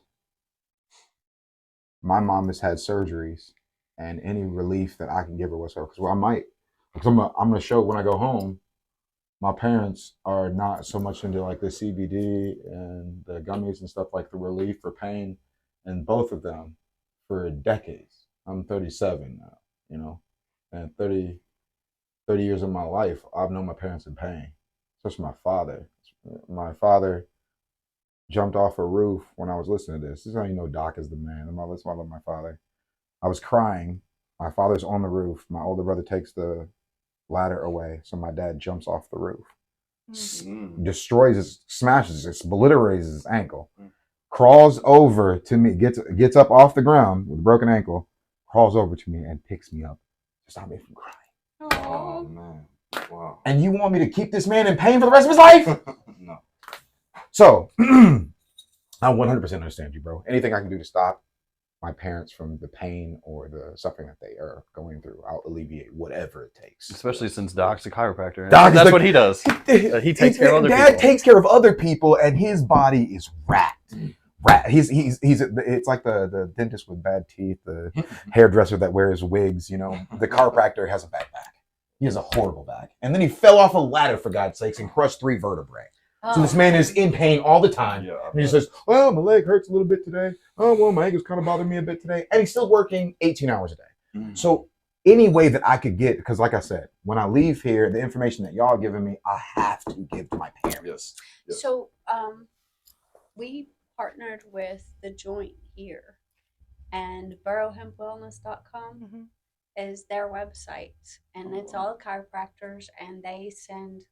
my mom has had surgeries, and any relief that I can give her whatsoever. Because I'm gonna show when I go home. My parents are not so much into like the CBD and the gummies and stuff, like the relief for pain, and both of them for decades. I'm 37 now, and 30 years of my life, I've known my parents in pain, especially my father. My father jumped off a roof when I was listening to this. This is how you know Doc is the man. That's why I love my father. I was crying. My father's on the roof. My older brother takes the ladder away, so my dad jumps off the roof, smashes, obliterates his ankle, crawls over to me, gets up off the ground with a broken ankle, crawls over to me and picks me up to stop me from crying. Oh man, wow! And you want me to keep this man in pain for the rest of his life? No. So I 100% understand you, bro. Anything I can do to stop my parents from the pain or the suffering that they are going through, I'll alleviate whatever it takes. Especially since Doc's a chiropractor. That's what he does. He takes care of other Dad people. takes care of other people, and his body is wrapped. He's it's like the dentist with bad teeth, the hairdresser that wears wigs. The chiropractor has a bad back. He has a horrible back, and then he fell off a ladder, for God's sakes, and crushed 3 vertebrae. So this man is in pain all the time. Yeah, and he says, well, my leg hurts a little bit today. Oh, well, my ankle's kind of bothering me a bit today. And he's still working 18 hours a day. So any way that I could get, because like I said, when I leave here, the information that y'all are giving me, I have to give to my parents. Yes. So we partnered with the joint here and BoroHempWellness.com Mm-hmm. is their website, and it's all chiropractors, and they send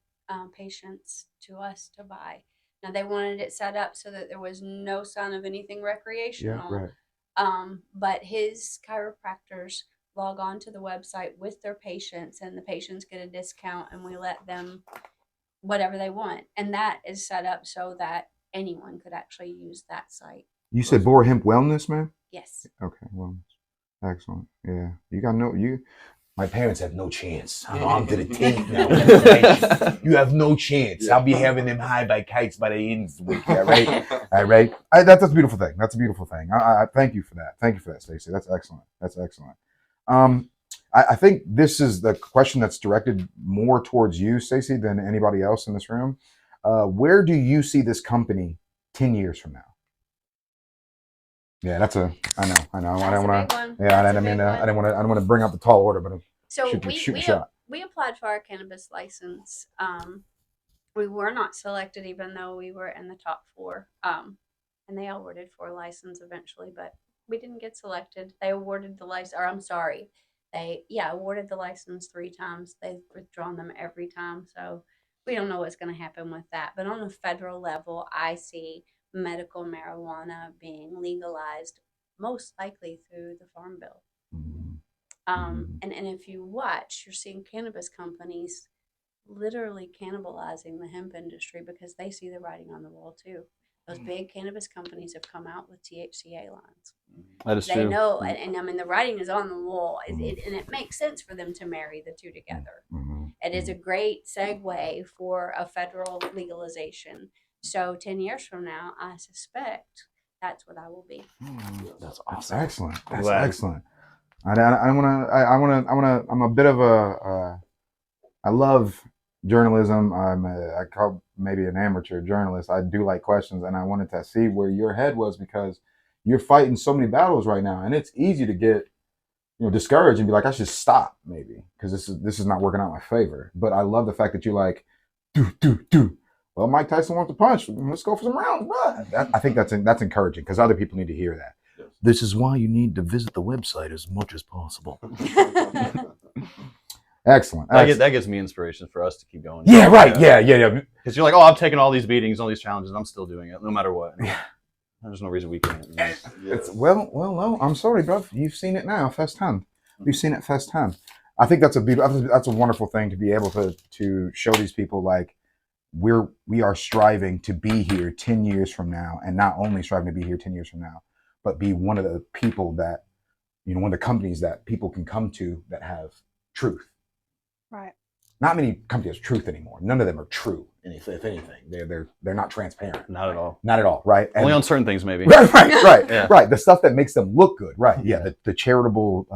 patients to us to buy. Now they wanted it set up so that there was no sign of anything Yeah, recreational, right. but his chiropractors log on to the website with their patients, and the patients get a discount, and we let them whatever they want, and that is set up so that anyone could actually use that site. You said BoroHemp Wellness, man? Yes. Okay, wellness. Excellent. Yeah. You got no, you, my parents have no chance. I'm to the tape now. You have no chance. I'll be having them high by kites by the end of the week. All right. All right. That's a beautiful thing. That's a beautiful thing. I thank you for that. Thank you for that, Stacey. That's excellent. That's excellent. I think this is the question that's directed more towards you, Stacey, than anybody else in this room. Where do you see this company 10 years from now? Yeah, that's a. I know. I don't That's a want big to. one. Yeah, That's I a mean, big I one. don't want to. I don't want to bring up the tall order, but So shoot a shot. we applied for our cannabis license. We were not selected, even though we were in the top 4. And they awarded for a license eventually, but we didn't get selected. They awarded the license, or I'm sorry, they awarded the license 3 times. They've withdrawn them every time, so we don't know what's going to happen with that. But on a federal level, I see medical marijuana being legalized, most likely through the Farm Bill. And if you watch, you're seeing cannabis companies literally cannibalizing the hemp industry because they see the writing on the wall too. Those big cannabis companies have come out with THCA lines. That is They true. know, and I mean, the writing is on the wall, and it makes sense for them to marry the two together. It is a great segue for a federal legalization. So 10 years from now, I suspect that's what I will be. That's That's awesome. excellent. That's Glad. excellent. I'm a bit of a. I love journalism. I call maybe an amateur journalist. I do like questions, and I wanted to see where your head was because you're fighting so many battles right now, and it's easy to get discouraged and be like, I should stop maybe because this is not working out in my favor. But I love the fact that you like do. Well, Mike Tyson wants to punch. Let's go for some rounds, bro. I think that's encouraging because other people need to hear that. Yes. This is why you need to visit the website as much as possible. Excellent. That gives me inspiration for us to keep going. Yeah, right. Yeah. Because you're like, oh, I'm taking all these beatings, all these challenges, and I'm still doing it, no matter what. Yeah. There's no reason we can't. It's, well, no, I'm sorry, bro. You've seen it now, firsthand. You've seen it firsthand. I think that's a wonderful thing to be able to show these people like we are striving to be here 10 years from now, and not only striving to be here 10 years from now, but be one of the people that one of the companies that people can come to that have truth. Right. Not many companies have truth anymore. None of them are true. If anything, they're not transparent. Not at all. Not at all. Right. Only on certain things, maybe. Right. Yeah. Right. The stuff that makes them look good. Right. Yeah. The charitable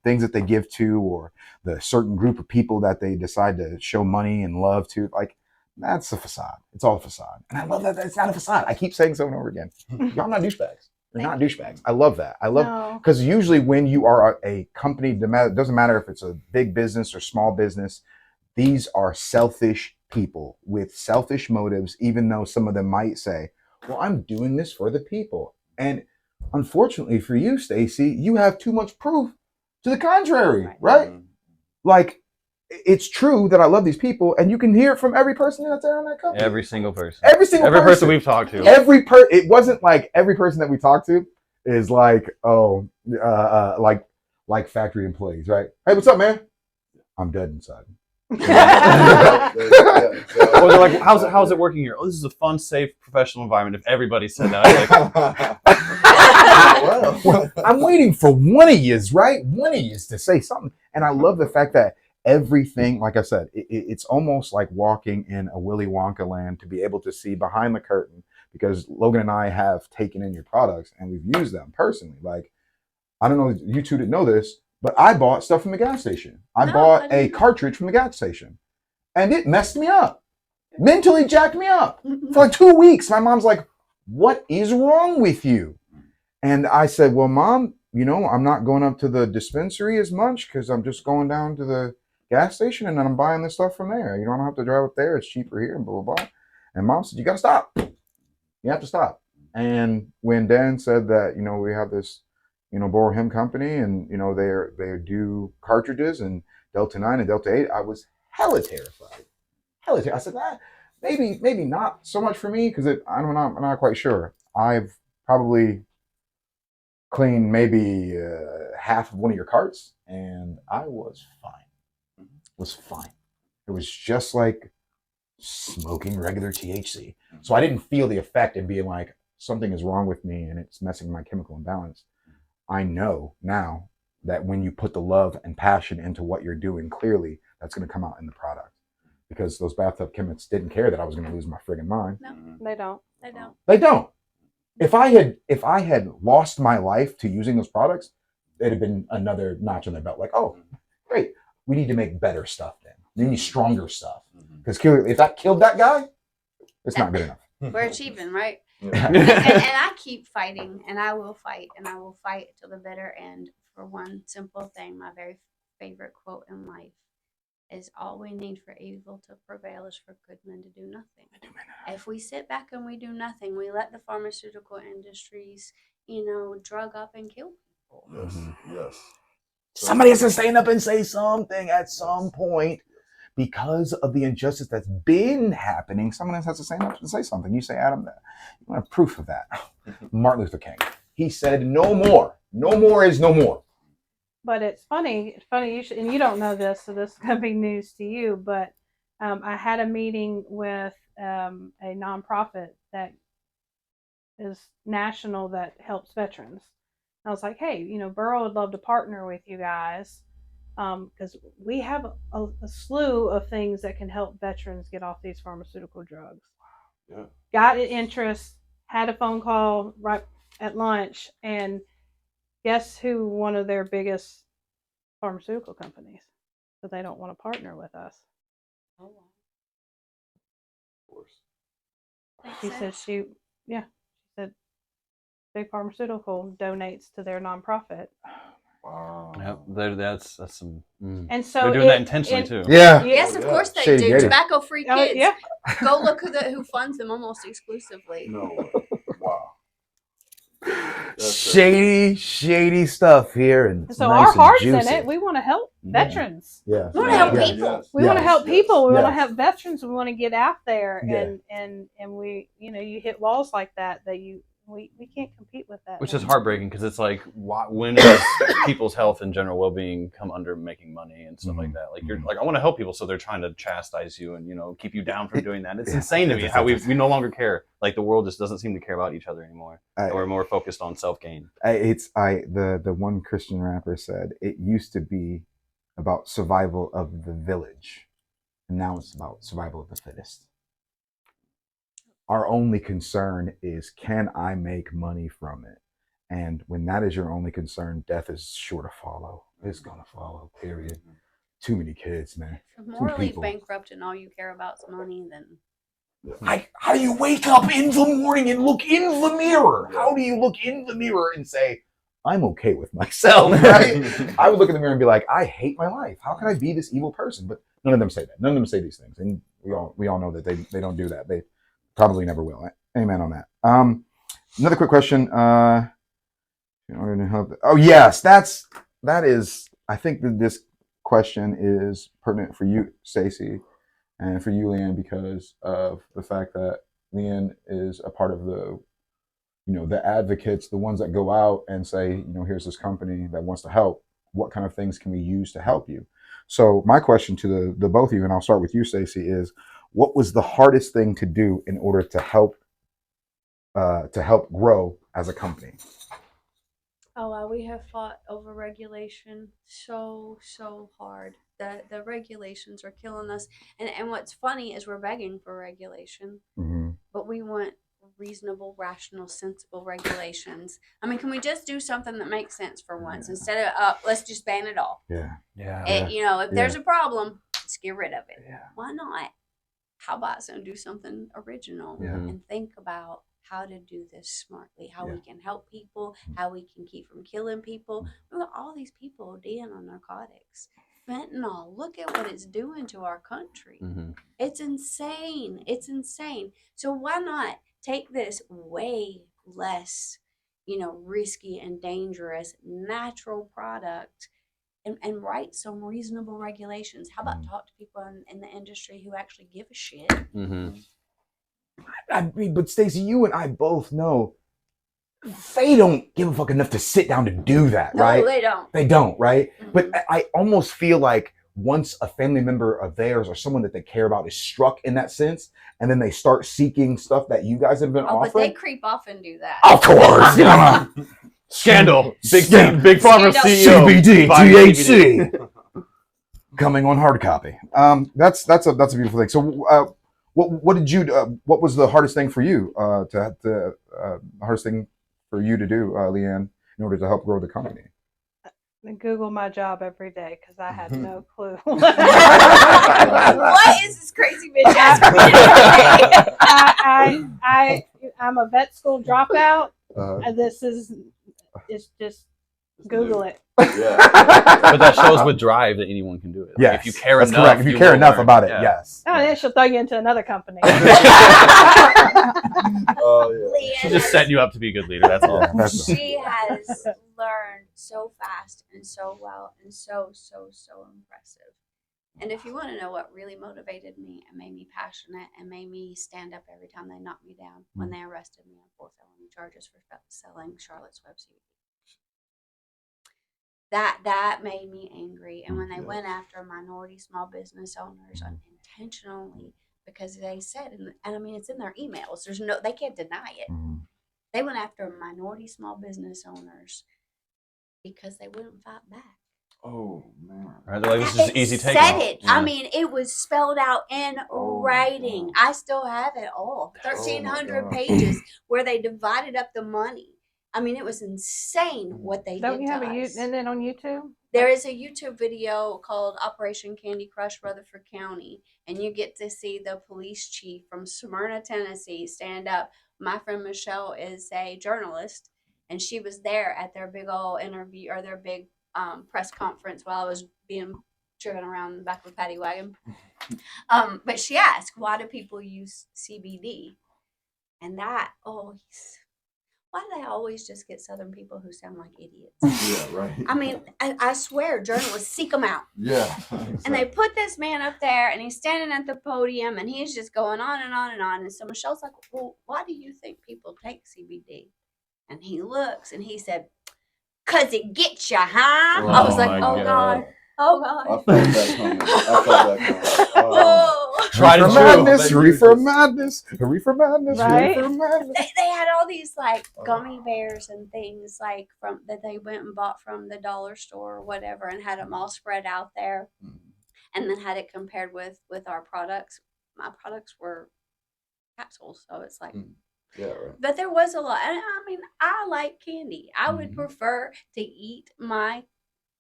things that they give to, or the certain group of people that they decide to show money and love to, like that's a facade. It's all a facade. And I love that it's not a facade. I keep saying so over and over again. Y'all not douchebags. You're not douchebags. I love that. I love because usually when you are a company, it doesn't matter if it's a big business or small business. These are selfish people with selfish motives, even though some of them might say, well, I'm doing this for the people. And unfortunately for you, Stacey, you have too much proof to the contrary, right? Like, it's true that I love these people, and you can hear it from every person that's there in that company. Every single person. Every person we've talked to. It wasn't like every person that we talked to is like, like factory employees, right? Hey, what's up, man? I'm dead inside. Or they're like, how's it working here? Oh, this is a fun, safe, professional environment. If everybody said that, well, I'm waiting for one of yous, right? One of yous to say something. And I love the fact that everything, like I said, it's almost like walking in a Willy Wonka land to be able to see behind the curtain, because Logan and I have taken in your products and we've used them personally. Like, I don't know, you two didn't know this, but I bought stuff from the gas station. I bought a cartridge from the gas station, and it messed me up. Mentally jacked me up. For like 2 weeks, my mom's like, what is wrong with you? And I said, well, Mom, I'm not going up to the dispensary as much because I'm just going down to the gas station and then I'm buying this stuff from there. You don't have to drive up there. It's cheaper here and blah, blah, blah. And Mom said, you got to stop. You have to stop. And when Dan said that, we have this BoroHemp company, and they do cartridges and Delta 9 and Delta 8. I was hella terrified. I said, maybe not so much for me because I'm not quite sure. I've probably cleaned maybe half of one of your carts, and I was fine. Was fine. It was just like smoking regular THC. So I didn't feel the effect and being like something is wrong with me and it's messing my chemical imbalance. I know now that when you put the love and passion into what you're doing, clearly that's going to come out in the product. Because those bathtub chemists didn't care that I was going to lose my friggin' mind. No, they don't. They don't. They don't. If I had lost my life to using those products, it'd have been another notch on their belt. Like, oh, great, we need to make better stuff then. We need stronger stuff. Because if that killed that guy, it's not good enough. We're achieving, right? Yeah. and I keep fighting, and I will fight till the bitter end for one simple thing. My very favorite quote in life is, all we need for evil to prevail is for good men to do nothing. If we sit back and we do nothing, we let the pharmaceutical industries, drug up and kill people. Yes. Somebody has to stand up and say something at some point. Because of the injustice that's been happening, someone else has to stand up and say something. You say, Adam, you want proof of that? Martin Luther King. He said, no more. No more is no more. But it's funny and you don't know this, so this is going to be news to you, but I had a meeting with a nonprofit that is national that helps veterans. I was like, hey, Borough would love to partner with you guys because we have a slew of things that can help veterans get off these pharmaceutical drugs. Yeah. Got an interest, had a phone call right at lunch, and guess who one of their biggest pharmaceutical companies? So they don't want to partner with us. Oh, wow. Of course. She said Big Pharmaceutical donates to their nonprofit. Wow. Yep, that's some. And so they're doing that intentionally too. Yeah. Yes, of course they Shady do. gator. Tobacco-free kids. Yeah. Go look who funds them almost exclusively. No. Wow. Shady stuff here, and So nice our heart's and in juicy. it. We want to help veterans. Yeah. We want to help Yeah. people. Yes. We want to Yes. help people. We want to Yes. help veterans. We want to get out there, Yeah. and we, you hit walls like that we can't compete with that. Which is heartbreaking because it's like, when does people's health and general well-being come under making money and stuff like that? Like, you're like, I want to help people, so they're trying to chastise you and keep you down from doing that. It's insane to me how we no longer care. Like, the world just doesn't seem to care about each other anymore. We're more focused on self-gain. The one Christian rapper said it used to be about survival of the village, and now it's about survival of the fittest. Our only concern is, can I make money from it? And when that is your only concern, death is sure to follow. It's gonna follow, period. Too many kids, man. If morally people. bankrupt and all you care about is money, then How do you wake up in the morning and look in the mirror? How do you look in the mirror and say, I'm okay with myself, right? I would look in the mirror and be like, I hate my life. How can I be this evil person? But none of them say that. None of them say these things. And we all know that they don't do that. They probably never will. Amen on that. Another quick question. In order to help. Oh yes, that is. I think that this question is pertinent for you, Stacey, and for you, Leanne, because of the fact that Leanne is a part of the advocates, the ones that go out and say, here's this company that wants to help. What kind of things can we use to help you? So my question to the both of you, and I'll start with you, Stacey, is what was the hardest thing to do in order to help grow as a company? Oh, we have fought over regulation so hard. The regulations are killing us. And what's funny is we're begging for regulation, but we want reasonable, rational, sensible regulations. I mean, can we just do something that makes sense for once instead of let's just ban it all? Yeah. If there's a problem, let's get rid of it. Yeah. Why not? How about do something original and think about how to do this smartly, how we can help people, how we can keep from killing people. Look at all these people ODing on narcotics. Fentanyl, look at what it's doing to our country. It's insane. So why not take this way less risky and dangerous natural product, and write some reasonable regulations. How about talk to people in the industry who actually give a shit? Mm-hmm. I mean, but Stacey, you and I both know they don't give a fuck enough to sit down to do that, right? No, they don't. They don't, right? Mhm. But I almost feel like once a family member of theirs or someone that they care about is struck in that sense, and then they start seeking stuff that you guys have been Oh, offering. but they creep off and do that. Of course, you know. Scandal. Big Scandal. Big Pharma CEO. CBD, buying THC. Coming on hard copy. That's a beautiful thing. So, what did you? What was the hardest thing for you? The hardest thing for you to do, Leanne, in order to help grow the company? I Google my job every day because I had no clue. What is this crazy bitch asking me? I'm a vet school dropout, Uh, and it's just Google it. yeah. But that shows with drive that anyone can do it. Like, Yes, if you care that's enough, correct. If you you care will enough learn. about it, Yeah. yes. Oh, then she'll throw you into another company. Oh yeah. She's just setting you up to be a good leader. That's all. She has learned so fast and so well and so impressive. And if you want to know what really motivated me and made me passionate and made me stand up every time they knocked me down, when they arrested me on 4 felony charges for selling Charlotte's Web CBD. That made me angry. And when they went after minority small business owners unintentionally, because they said, and I mean, it's in their emails, they can't deny it. They went after minority small business owners because they wouldn't fight back. Oh man. Right, they're like, this is easy take. Said it. Yeah. I mean, it was spelled out in writing. I still have it all. 1,300 pages where they divided up the money. I mean, it was insane what they Don't did you have to a us. and then on YouTube? There is a YouTube video called Operation Candy Crush Rutherford County, and you get to see the police chief from Smyrna, Tennessee stand up. My friend Michelle is a journalist, and she was there at their big old interview or their big press conference while I was being driven around the back of a paddy wagon. But she asked, why do people use CBD? And why do they always just get Southern people who sound like idiots? Yeah, right. I mean, I swear, journalists seek them out. Yeah. And they put this man up there, and he's standing at the podium, and he's just going on and on and on. And so Michelle's like, well, why do you think people take CBD? And he looks, and he said, 'cause it gets you, huh? Oh, I was like, my oh, God. Oh, God. I felt that coming. Whoa. Tried and true. Reefer madness. Right? They had all these like gummy bears and things like that they went and bought from the dollar store or whatever, and had them all spread out there, and then had it compared with our products. My products were capsules, so it's like. Yeah, right. But there was a lot. And I mean, I like candy. I would prefer to eat my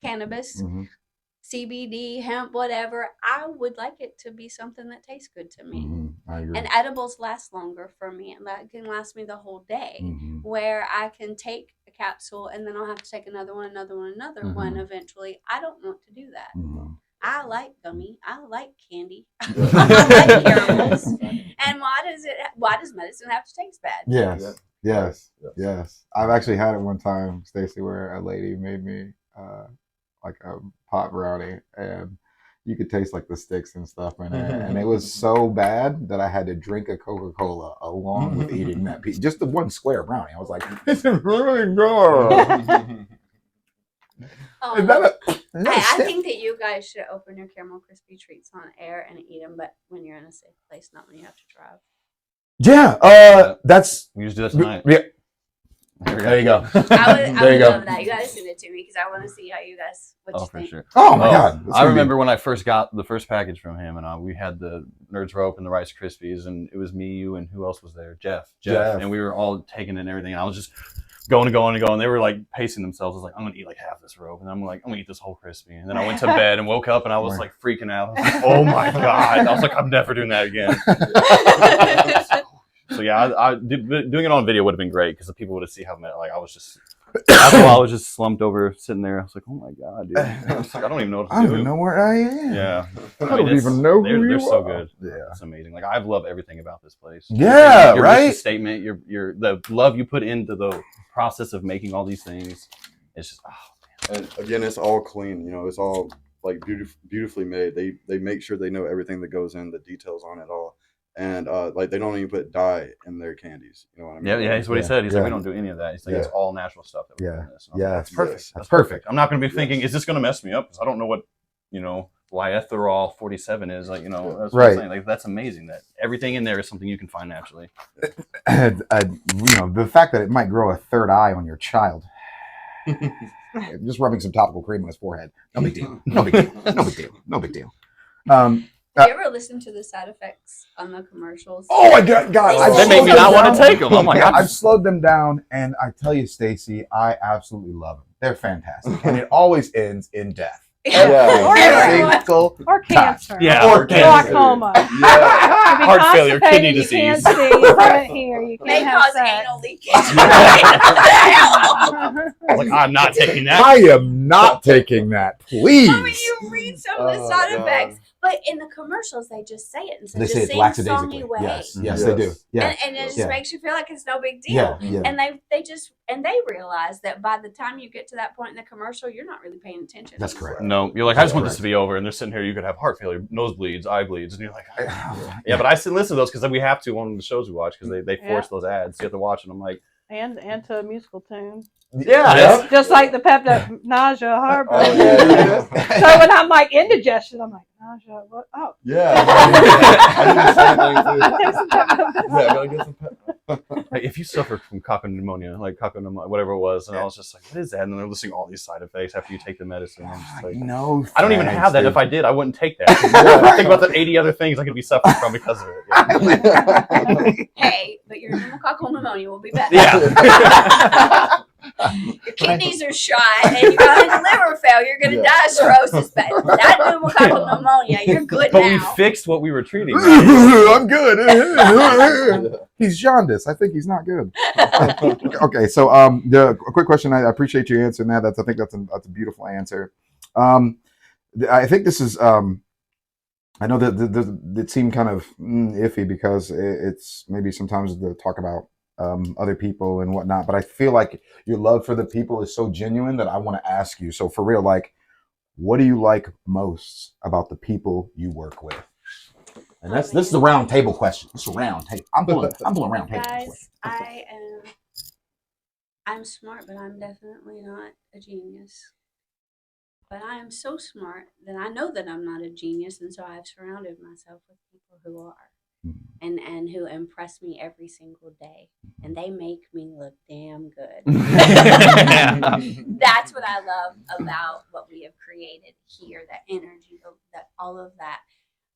cannabis. CBD, hemp, whatever. I would like it to be something that tastes good to me. I agree. And edibles last longer for me, and that can last me the whole day. Where I can take a capsule and then I'll have to take another one one eventually. I don't want to do that. I like gummy. I like candy. I like caramels. And why does medicine have to taste bad? Yes. I've actually had it one time, Stacey, where a lady made me like a pot brownie, and you could taste like the sticks and stuff in it, and it was so bad that I had to drink a Coca-Cola along with eating that piece, just the one square brownie. I was like, this is really good. I think that you guys should open your caramel crispy treats on air and eat them, but when you're in a safe place, not when you have to drive. Yeah, that's. We just do that tonight. Yeah. There you go. I would go. love that. You gotta send it to me because I want to see how you guys. What you For think. sure. Oh my God! I remember when I first got the first package from him, and we had the Nerds Rope and the Rice Krispies, and it was me, you, and who else was there? Jeff, and we were all taking it and everything. And I was just going. They were like pacing themselves. I was like, I'm gonna eat like half this rope, and I'm like, I'm gonna eat this whole crispy. And then I went to bed and woke up, and I was like freaking out. I was like, oh my God! I was like, I'm never doing that again. So yeah, doing it on video would have been great because the people would have seen how I was just. After a while, I was just slumped over, sitting there. I was like, "Oh my God, dude! I don't even know what to do. I don't even know where I am. Yeah, I don't even know who they're you so are. good. Yeah, it's amazing. Like I love everything about this place. Yeah, your right. mission statement, your the love you put into the process of making all these things, it's just And again, it's all clean. It's all like beautifully made. They make sure they know everything that goes in, the details on it all, and like they don't even put dye in their candies. You know what I mean? yeah. That's what he said. He's like, Yeah. we don't do any of that. He's like, Yeah. it's all natural stuff that we put Yeah. in this. And I'm like, Yeah. that's perfect. Yes. That's Perfect. perfect. I'm not going to be thinking, Yes. is this going to mess me up? Because I don't know what lietherol 47 is. Like, that's what Right. I'm saying. Like, that's amazing that everything in there is something you can find naturally. The fact that it might grow a third eye on your child. Just rubbing some topical cream on his forehead. No big deal. No big deal. No big deal. No big deal. Have you ever listened to the side effects on the commercials? Oh my God! They make me not want to take them. I'm like, I've slowed them down, and I tell you, Stacy, I absolutely love them. They're fantastic, and it always ends in death. Or Every single or cancer. Yeah, or cancer. Glaucoma. Yeah. You can be Heart failure, constipated, kidney you can't disease. see, you can't hear, you May can't have cause sex. anal leakage. I was like, I'm not taking that. I am not taking that, please. I mean, you read some of the Oh, side God. effects, but in the commercials, they just say it in such They a say it sing-songy lackadaisically. way. Yes, Mhm. yes, they do. Yeah, And it just Yeah. makes you feel like it's no big deal. yeah, yeah. And they realize that by the time you get to that point in the commercial, you're not really paying attention. That's anymore. correct. No, you're like, I just want this Correct. to be over. And they're sitting here, you could have heart failure, nosebleeds, eye bleeds. And you're like, yeah, but I sit and listen to those because we have to on the shows we watch because they force those ads. You have to watch, and I'm like, and to a musical tune. yeah, Yep. Just like the Pepto nausea, heartburn. Oh, yeah. So when I'm like indigestion, I'm like, nausea, what? Oh. Yeah. I do the same thing too. Yeah, gotta get some like, if you suffer from pneumonia, whatever it was, and I was just like, what is that? And then they're listing all these side effects after you take the medicine. I'm just like, No, I don't even thanks, have that. dude. If I did, I wouldn't take that. I think about the 80 other things I could be suffering from because of it. Yeah. Hey, but your pneumococcal pneumonia will be better. Yeah. Your kidneys are shot and you got liver failure. You're going to die of cirrhosis. But that pneumococcal pneumonia, you're good But we now. fixed what we were treating. I'm good. He's jaundiced. I think he's not good. Okay, so a quick question. I appreciate you answering that. I think that's a beautiful answer. I think this is. I know that it seemed kind of iffy because it's maybe sometimes to talk about other people and whatnot, but I feel like your love for the people is so genuine that I want to ask you. So for real, like, what do you like most about the people you work with? And this is a round table question. It's a round table. I'm pulling round table Guys, questions. I'm smart, but I'm definitely not a genius. But I am so smart that I know that I'm not a genius, and so I've surrounded myself with people who are. And who impress me every single day, and they make me look damn good. That's what I love about what we have created here. That energy, that all of that.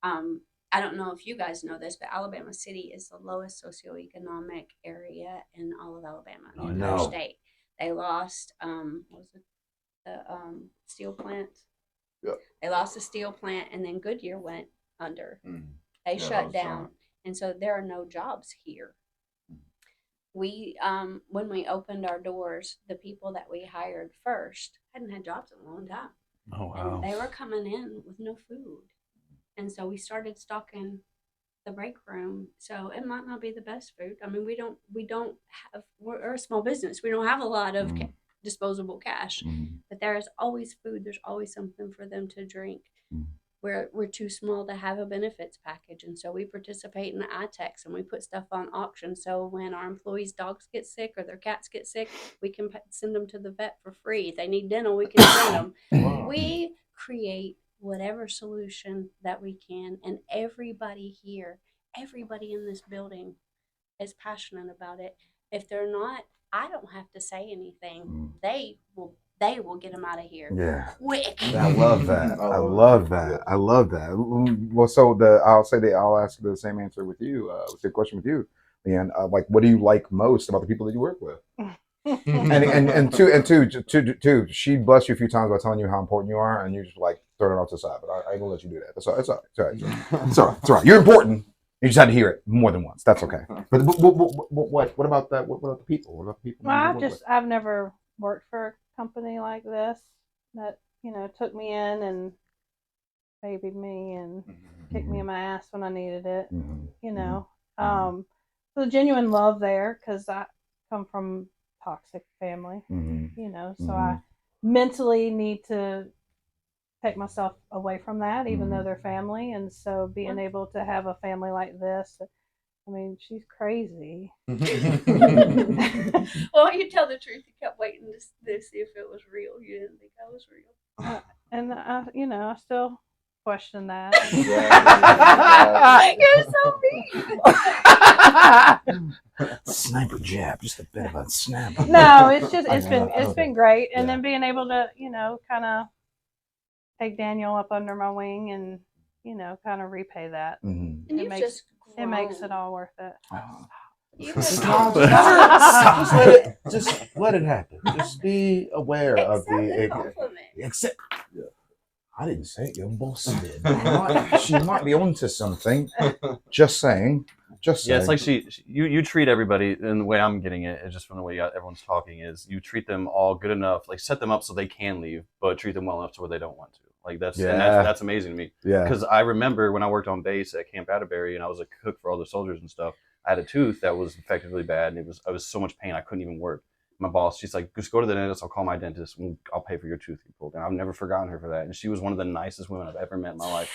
I don't know if you guys know this, but Alabama City is the lowest socioeconomic area in all of Alabama, the entire state. They lost what was it? The steel plant. Yeah. They lost the steel plant, and then Goodyear went under. They shut down. And so there are no jobs here. We, when we opened our doors, the people that we hired first hadn't had jobs in a long time. Oh, wow. And they were coming in with no food. And so we started stocking the break room. So it might not be the best food. I mean, we're a small business. We don't have a lot of disposable cash, but there is always food. There's always something for them to drink. We're too small to have a benefits package, and so we participate in the iTex and we put stuff on auction. So when our employees' dogs get sick or their cats get sick, we can send them to the vet for free. If they need dental, we can send them. Wow. We create whatever solution that we can, and everybody here, everybody in this building is passionate about it. If they're not, I don't have to say anything. They will get them out of here. Yeah. Quick. I love that. I love that. I love that. Well, so I'll ask the same answer with you. With the question with you, Leanne. Like, what do you like most about the people that you work with? and two, she blessed you a few times by telling you how important you are, and you just like throwing it off to the side. But I ain't gonna let you do that. It's all right. It's all right. You're important. You just had to hear it more than once. That's okay. But what about that? What about the people? What about the people? Well, I've never worked for a company like this that took me in and babied me and kicked me in my ass when I needed it. So the genuine love there, because I come from toxic family, Mm-hmm. you know, so Mhm. I mentally need to take myself away from that, even though Mhm. they're family. And so being able to have a family like this, I mean, she's crazy. Well, you tell the truth. You kept waiting to see if it was real. You didn't think I was real. And you know, I still question that. You're so mean. Sniper jab, just a bit of a snap. No, it's just it's Okay. been great, and Yeah. then being able to, you know, kind of take Daniel up under my wing and, you know, kind of repay that. Mhm. And It you've makes just it makes it grown. all worth it. You've just Stop. grown. Just let it happen. Just be aware of Accept the the compliment. accept. I didn't say it. Your boss did. She might be onto something. Just saying. Just saying. Yeah, it's like you treat everybody, and the way I'm getting it is just from the way everyone's talking is you treat them all good enough, like set them up so they can leave, but treat them well enough to where they don't want to. Like and that's amazing to me. Yeah. Because I remember when I worked on base at Camp Atterbury and I was a cook for all the soldiers and stuff, I had a tooth that was effectively bad, and I was so much pain I couldn't even work. My boss, she's like, just go to the dentist. I'll call my dentist. And I'll pay for your tooth you pulled. And I've never forgotten her for that. And she was one of the nicest women I've ever met in my life.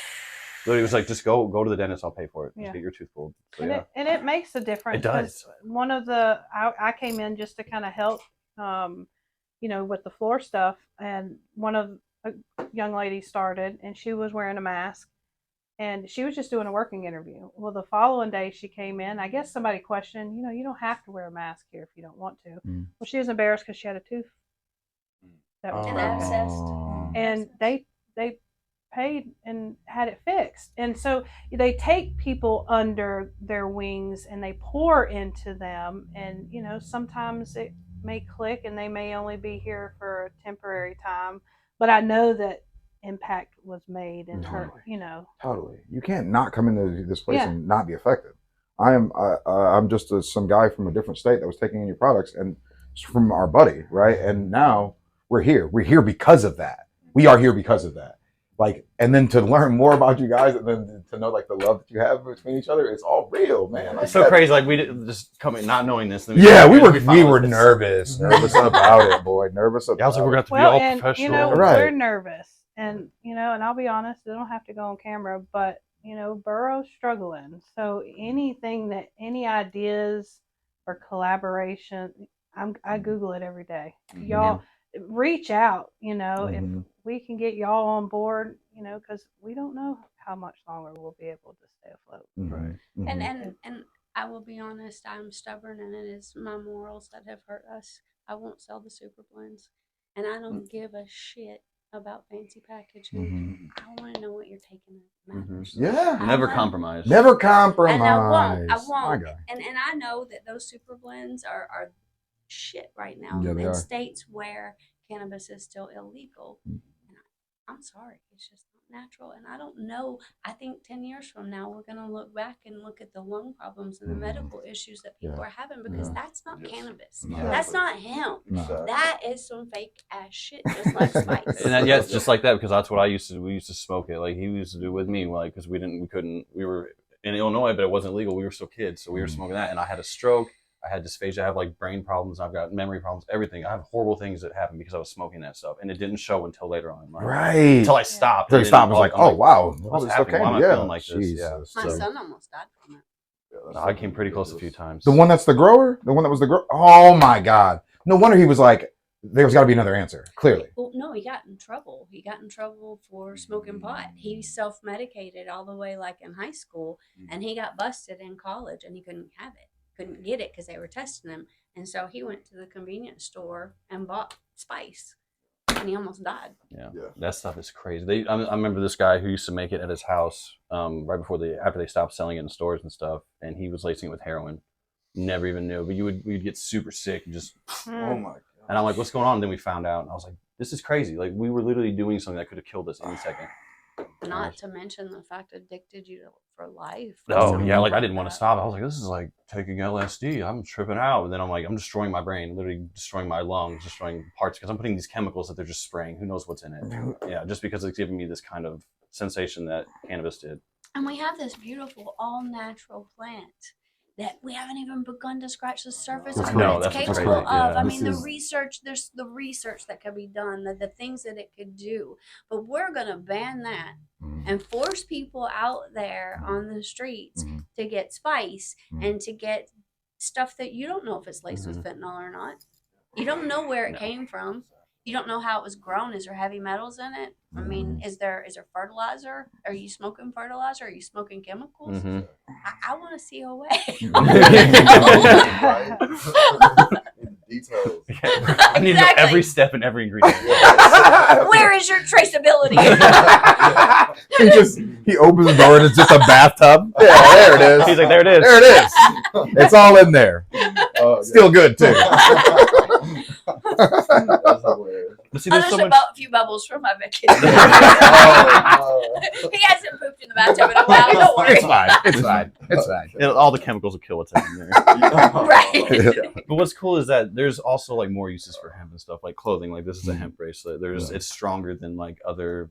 Literally was like, just go to the dentist. I'll pay for it. Just Yeah. get your tooth pulled. So, And it makes a difference. It does. One of I came in just to kind of help, you know, with the floor stuff. And one of a young lady started, and she was wearing a mask. And she was just doing a working interview. Well, the following day she came in. I guess somebody questioned, you know, you don't have to wear a mask here if you don't want to. Mm. Well, she was embarrassed because she had a tooth that was And broken. abscessed. And they paid and had it fixed. And so they take people under their wings and they pour into them. And, you know, sometimes it may click and they may only be here for a temporary time. But I know that impact was made in her, Totally. you know. Totally. You can't not come into this place Yeah. and not be affected. I'm just some guy from a different state that was taking in your products, and it's from our buddy, right? And now we're here. We're here because of that. We are here because of that. Like, and then to learn more about you guys, and then to know like the love that you have between each other, it's all real, man. Like, it's so crazy. Like we didn't just coming not knowing this. Yeah, we were finally- nervous about it, boy. Nervous about Yeah, I was like, we're going to have to be Well, all and, professional. you know, Right. we're nervous. And, you know, and I'll be honest, they don't have to go on camera, but, you know, Boro's struggling. So any ideas or collaboration, I Google it every day. Mhm. Y'all reach out, you know, Mhm. if we can get y'all on board, you know, because we don't know how much longer we'll be able to stay afloat. Right. And I will be honest, I'm stubborn, and it is my morals that have hurt us. I won't sell the super blends, and I don't give a shit about fancy packaging. I want to know what you're taking. It matters. Yeah. Never compromise. Never compromise. And I won't. My God. And I know that those super blends are shit right now Yeah, they in are. states where cannabis is still illegal. And I'm sorry, it's just not natural. And I don't know. I think 10 years from now, we're going to look back and look at the lung problems and the medical issues that people are having, because that's not cannabis. No. That's not hemp. No. That is some fake ass shit, just like spice. And it's just like that, because that's what I used to do. We used to smoke it. Like he used to do with me, like, because we were in Illinois, but it wasn't legal. We were still kids, so we were smoking that. And I had a stroke. I had dysphagia. I have like brain problems. I've got memory problems. Everything. I have horrible things that happened because I was smoking that stuff, and it didn't show until later on in life. Right. Until I stopped. Until you stopped, I was like, oh wow, what's it's happening? okay. Why am I Yeah. feeling like this? Jesus. My So- son almost died from it. I came pretty close a few times. The one that's the grower? The one that was the grower? Oh my God. No wonder he was like, there's got to be another answer, clearly. Well, no, he got in trouble. He got in trouble for smoking pot. He self-medicated all the way like in high school, and he got busted in college, and he couldn't have it. Couldn't get it because they were testing him. And so he went to the convenience store and bought spice, and he almost died. Yeah. That stuff is crazy. I remember this guy who used to make it at his house right before after they stopped selling it in stores and stuff, and he was lacing it with heroin. Never even knew, but we'd get super sick and just Oh my God. and I'm like, what's going on? And then we found out, and I was like, this is crazy. Like we were literally doing something that could have killed us any second. Not to mention the fact it addicted you for life. Oh yeah, like I didn't want to stop. I was like, this is like taking LSD. I'm tripping out. And then I'm like, I'm destroying my brain, literally destroying my lungs, destroying parts, because I'm putting these chemicals that they're just spraying. Who knows what's in it? Yeah, just because it's giving me this kind of sensation that cannabis did. And we have this beautiful all natural plant that we haven't even begun to scratch the surface That's of what correct. it's That's capable crazy. of. Yeah. I This mean, is- there's the research that could be done, the things that it could do. But we're going to ban that and force people out there on the streets to get spice and to get stuff that you don't know if it's laced with fentanyl or not. You don't know where it came from. You don't know how it was grown. Is there heavy metals in it? I mean, is there fertilizer? Are you smoking fertilizer? Are you smoking chemicals? I want to see a way. Details. I need to know Exactly. every step and every ingredient. Where is your traceability? he opens the door and it's just a bathtub. Yeah, there it is. He's like, there it is. There it is. It's all in there. Still good too. That's hilarious. But see, Oh, there's there's so a much. few bubbles from my vacation. Oh, He hasn't pooped in the bathtub in a while. Don't worry. It's fine. It's fine. It's fine. All the chemicals will kill what's in there. Right. But what's cool is that there's also like more uses for hemp and stuff, like clothing. Like this is a hemp bracelet. It's stronger than like other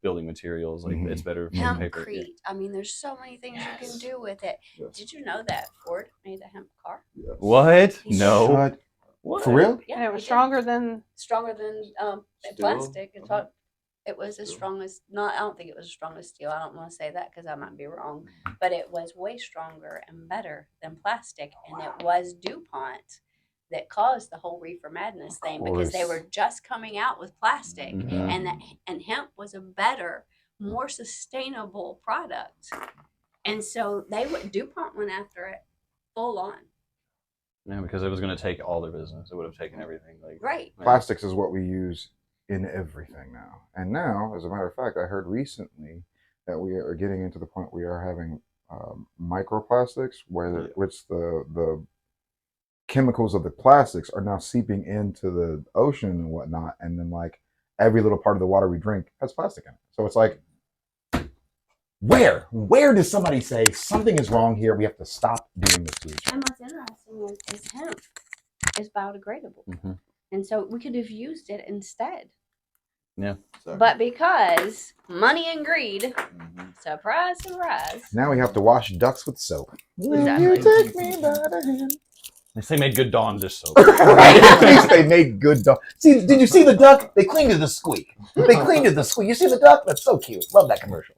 building materials. Like it's better for paper. Hempcrete. I mean, there's so many things you can do with it. Yes. Did you know that Ford made a hemp car? What? No. Shut- What? For real? And it was they did. stronger than Stronger than Steel? plastic. It was as strong as not. I don't think it was as strong as steel. I don't want to say that because I might be wrong, but it was way stronger and better than plastic, and it was DuPont that caused the whole reefer madness thing because they course. were just coming out with plastic, Mhm. and hemp was a better, more sustainable product, and so DuPont went after it full on. Yeah, because it was going to take all their business. It would have taken everything. Like Right. Plastics is what we use in everything now. And now, as a matter of fact, I heard recently that we are getting into the point we are having microplastics, which the chemicals of the plastics are now seeping into the ocean and whatnot, and then like every little part of the water we drink has plastic in it. So it's like, where does somebody say something is wrong here? We have to stop doing this to each other. And what's interesting is hemp is biodegradable. Mhm. And so we could have used it instead. Yeah. But because money and greed, surprise, surprise. Now we have to wash ducks with soap. Exactly. You take me by the hand. They say made good Dawn dish soap. Right? At least they made good duck. See, did you see the duck? They cleaned it the squeak. They cleaned it the squeak. You see the duck? That's so cute. Love that commercial.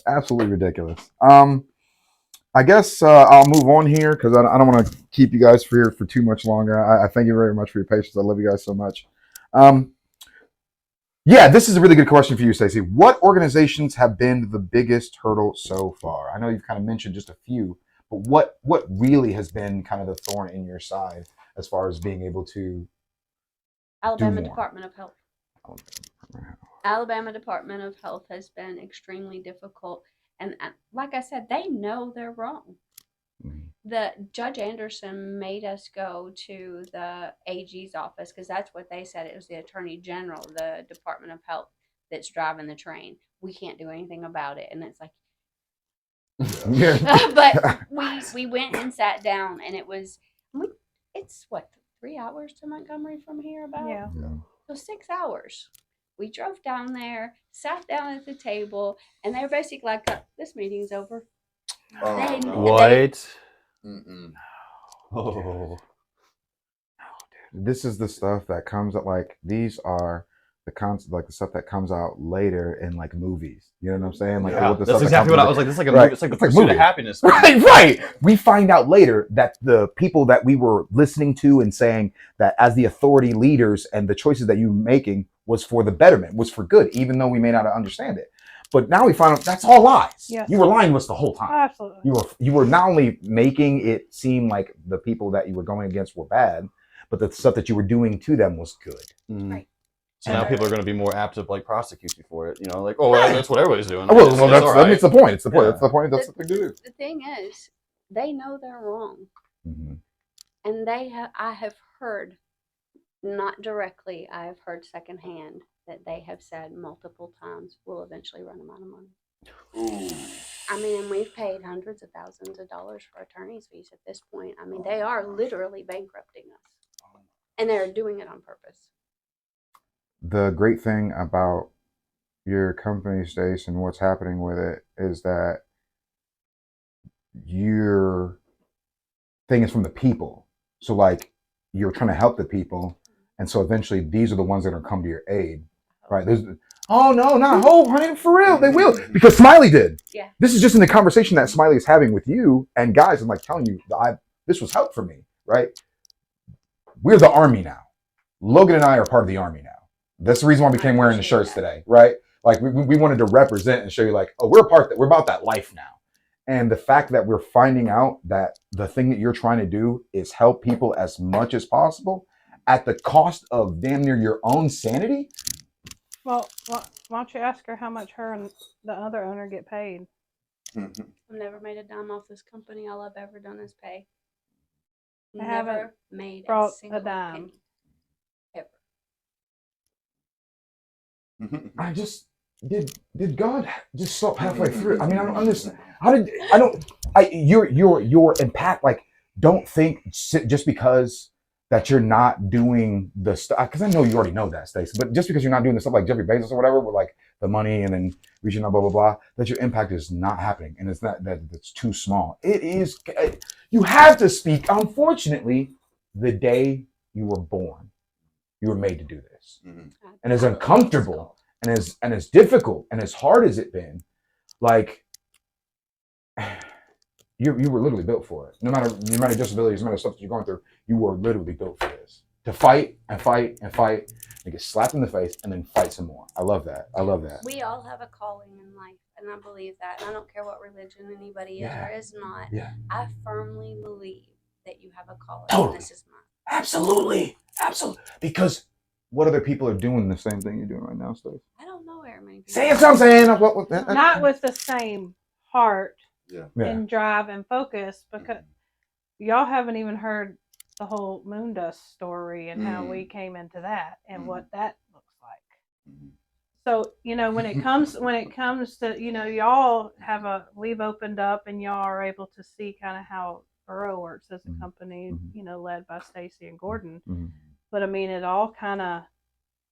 Absolutely ridiculous. I guess I'll move on here because I don't want to keep you guys here for too much longer. I thank you very much for your patience. I love you guys so much. Yeah, this is a really good question for you, Stacey. What organizations have been the biggest hurdle so far? I know you've kind of mentioned just a few, but what really has been kind of the thorn in your side as far as being able to Alabama more. Department of Health. Alabama Department of Health has been extremely difficult. And like I said, they know they're wrong. The Judge Anderson made us go to the AG's office because that's what they said. It was the Attorney General, the Department of Health, that's driving the train. We can't do anything about it. And it's like, but we went and sat down, and it's what, 3 hours to Montgomery from here about? yeah. So 6 hours. We drove down there, sat down at the table, and they're basically like, this meeting's over. They- What? Oh. This is the stuff that comes out, like these are the stuff that comes out later in like movies. You know what I'm saying? Like Yeah, what the that's stuff that exactly comes what I in- was like. This is like a Right. movie. It's like the It's like pursuit movie. of happiness. Right. We find out later that the people that we were listening to and saying that as the authority leaders and the choices that you were making was for the betterment, was for good, even though we may not understand it. But now we find out that's all lies. Yes. You were lying to us the whole time. Absolutely. You were not only making it seem like the people that you were going against were bad, but the stuff that you were doing to them was good. Mhm. Right. So now And people are going to be more apt to like prosecute you for it. You know, like, oh, Right. that's what everybody's doing. Well, It's that's all right. the point. It's the point. Yeah. That's the point. That's the thing to do. The thing is, they know they're wrong. Mm-hmm. And I have heard, not directly, I have heard secondhand that they have said multiple times, we'll eventually run them out of money. I mean, and we've paid hundreds of thousands of dollars for attorney's fees at this point. I mean, they are literally bankrupting us. And they're doing it on purpose. The great thing about your company, Stace, and what's happening with it is that you're thing is from the people. So like you're trying to help the people, and so eventually these are the ones that are come to your aid, right? There's, oh no, not hope, honey, for real, they will, because Smiley did. Yeah. This is just in the conversation that Smiley is having with you and guys. I'm like telling you, this was help for me, right? We're the army now. Logan and I are part of the army now. That's the reason why we came wearing the shirts today, right? Like we wanted to represent and show you, like, oh, we're about that life now. And the fact that we're finding out that the thing that you're trying to do is help people as much as possible at the cost of damn near your own sanity. Well, why don't you ask her how much her and the other owner get paid? I've never made a dime off this company. All I've ever done is pay. I haven't Never made brought a single a dime. penny. Ever. I just did God just stop halfway through? I mean, I don't understand. Your impact, like, don't think just because that you're not doing the stuff, because I know you already know that, Stacey, but just because you're not doing the stuff like Jeffrey Bezos or whatever, with like the money and then reaching out, blah, blah, blah, that your impact is not happening. And it's not that it's too small. It is, you have to speak, unfortunately, the day you were born. You were made to do this. And as uncomfortable and as difficult and as hard as it's been, like, you were literally built for it. No matter disabilities, no matter stuff that you're going through, you were literally built for this. To fight and fight and fight and get slapped in the face and then fight some more. I love that. I love that. We all have a calling in life, and I believe that. And I don't care what religion anybody is or is not. Yeah. I firmly believe that you have a calling. Totally. And this is mine. Absolutely. Absolutely. Because what other people are doing the same thing you're doing right now, Steve? I don't know very many people. Say it, what I'm saying. Not with the same heart Yeah. and drive and focus, because y'all haven't even heard the whole moon dust story and how we came into that and what that looks like. So, you know, when it comes to, you know, y'all we've opened up and y'all are able to see kind of how Boro works as a company, you know, led by Stacey and Gordon. But I mean, it all kind of,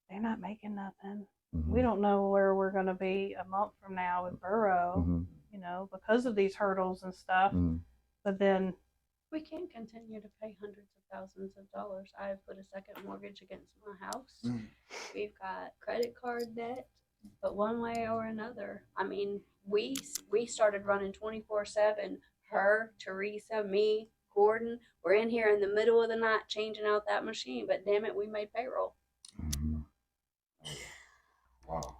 they're not making nothing. We don't know where we're going to be a month from now with Boro, you know, because of these hurdles and stuff. But then we can't continue to pay hundreds of thousands of dollars. I have put a second mortgage against my house. We've got credit card debt, but one way or another, I mean, we started running 24/7. Her, Teresa, me, Gordon, we're in here in the middle of the night changing out that machine, but damn it, we made payroll. Wow.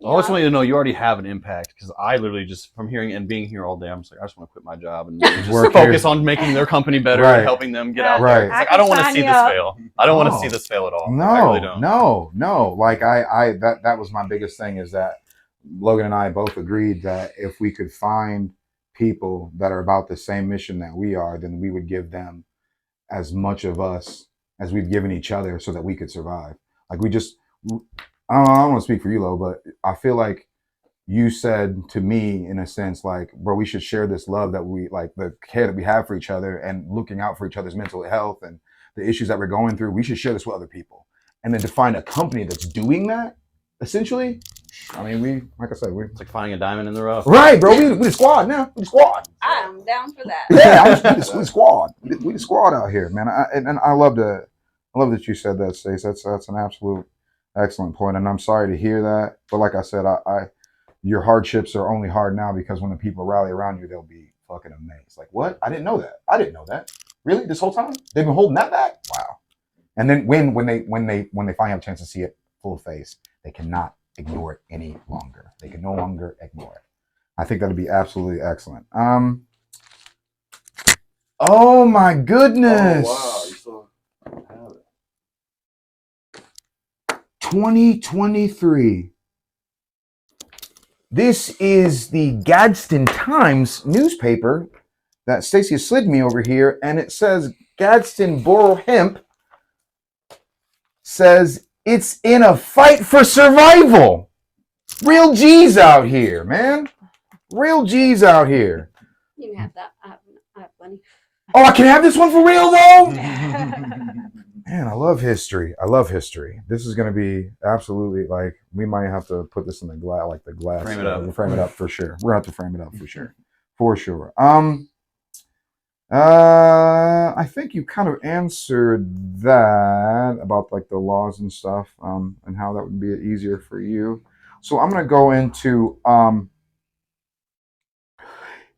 I just want you to know you already have an impact, because I literally just, from hearing and being here all day, I'm just like, I just want to quit my job and really just focus on making their company better and helping them get out there. It's like, I don't want to see this fail. I don't want to see this fail at all. No, I really don't. No. Like that was my biggest thing, is that Logan and I both agreed that if we could find people that are about the same mission that we are, then we would give them as much of us as we've given each other so that we could survive. Like I don't want to speak for you, Lo, but I feel like you said to me, in a sense, like, bro, we should share this love that we, like, the care that we have for each other and looking out for each other's mental health and the issues that we're going through. We should share this with other people. And then to find a company that's doing that, essentially, I mean, like I said, it's like finding a diamond in the rough. Right, bro. We the squad now. We the squad. I am down for that. Yeah, we the squad. We the squad out here, man. And I love that you said that, Stace. That's an absolute excellent point, and I'm sorry to hear that. But like I said, your hardships are only hard now because when the people rally around you, they'll be fucking amazed. Like, what? I didn't know that. I didn't know that. Really? This whole time? They've been holding that back? Wow. And then when they finally have a chance to see it full face, they cannot ignore it any longer. They can no longer ignore it. I think that'd be absolutely excellent. Oh my goodness. Oh, wow. You still have it. 2023. This is the Gadsden Times newspaper that Stacey slid me over here, and it says Gadsden BoroHemp says it's in a fight for survival. Real G's out here, man. Real G's out here. You can have that. I have plenty. Oh, I can have this one for real, though? Man, I love history. This is going to be absolutely, like, we might have to put this in the glass, like the glass. Frame it up. We'll frame it up for sure. We're going to have to frame it up for sure. For sure. I think you kind of answered that about like the laws and stuff, and how that would be easier for you. So I'm gonna go into man,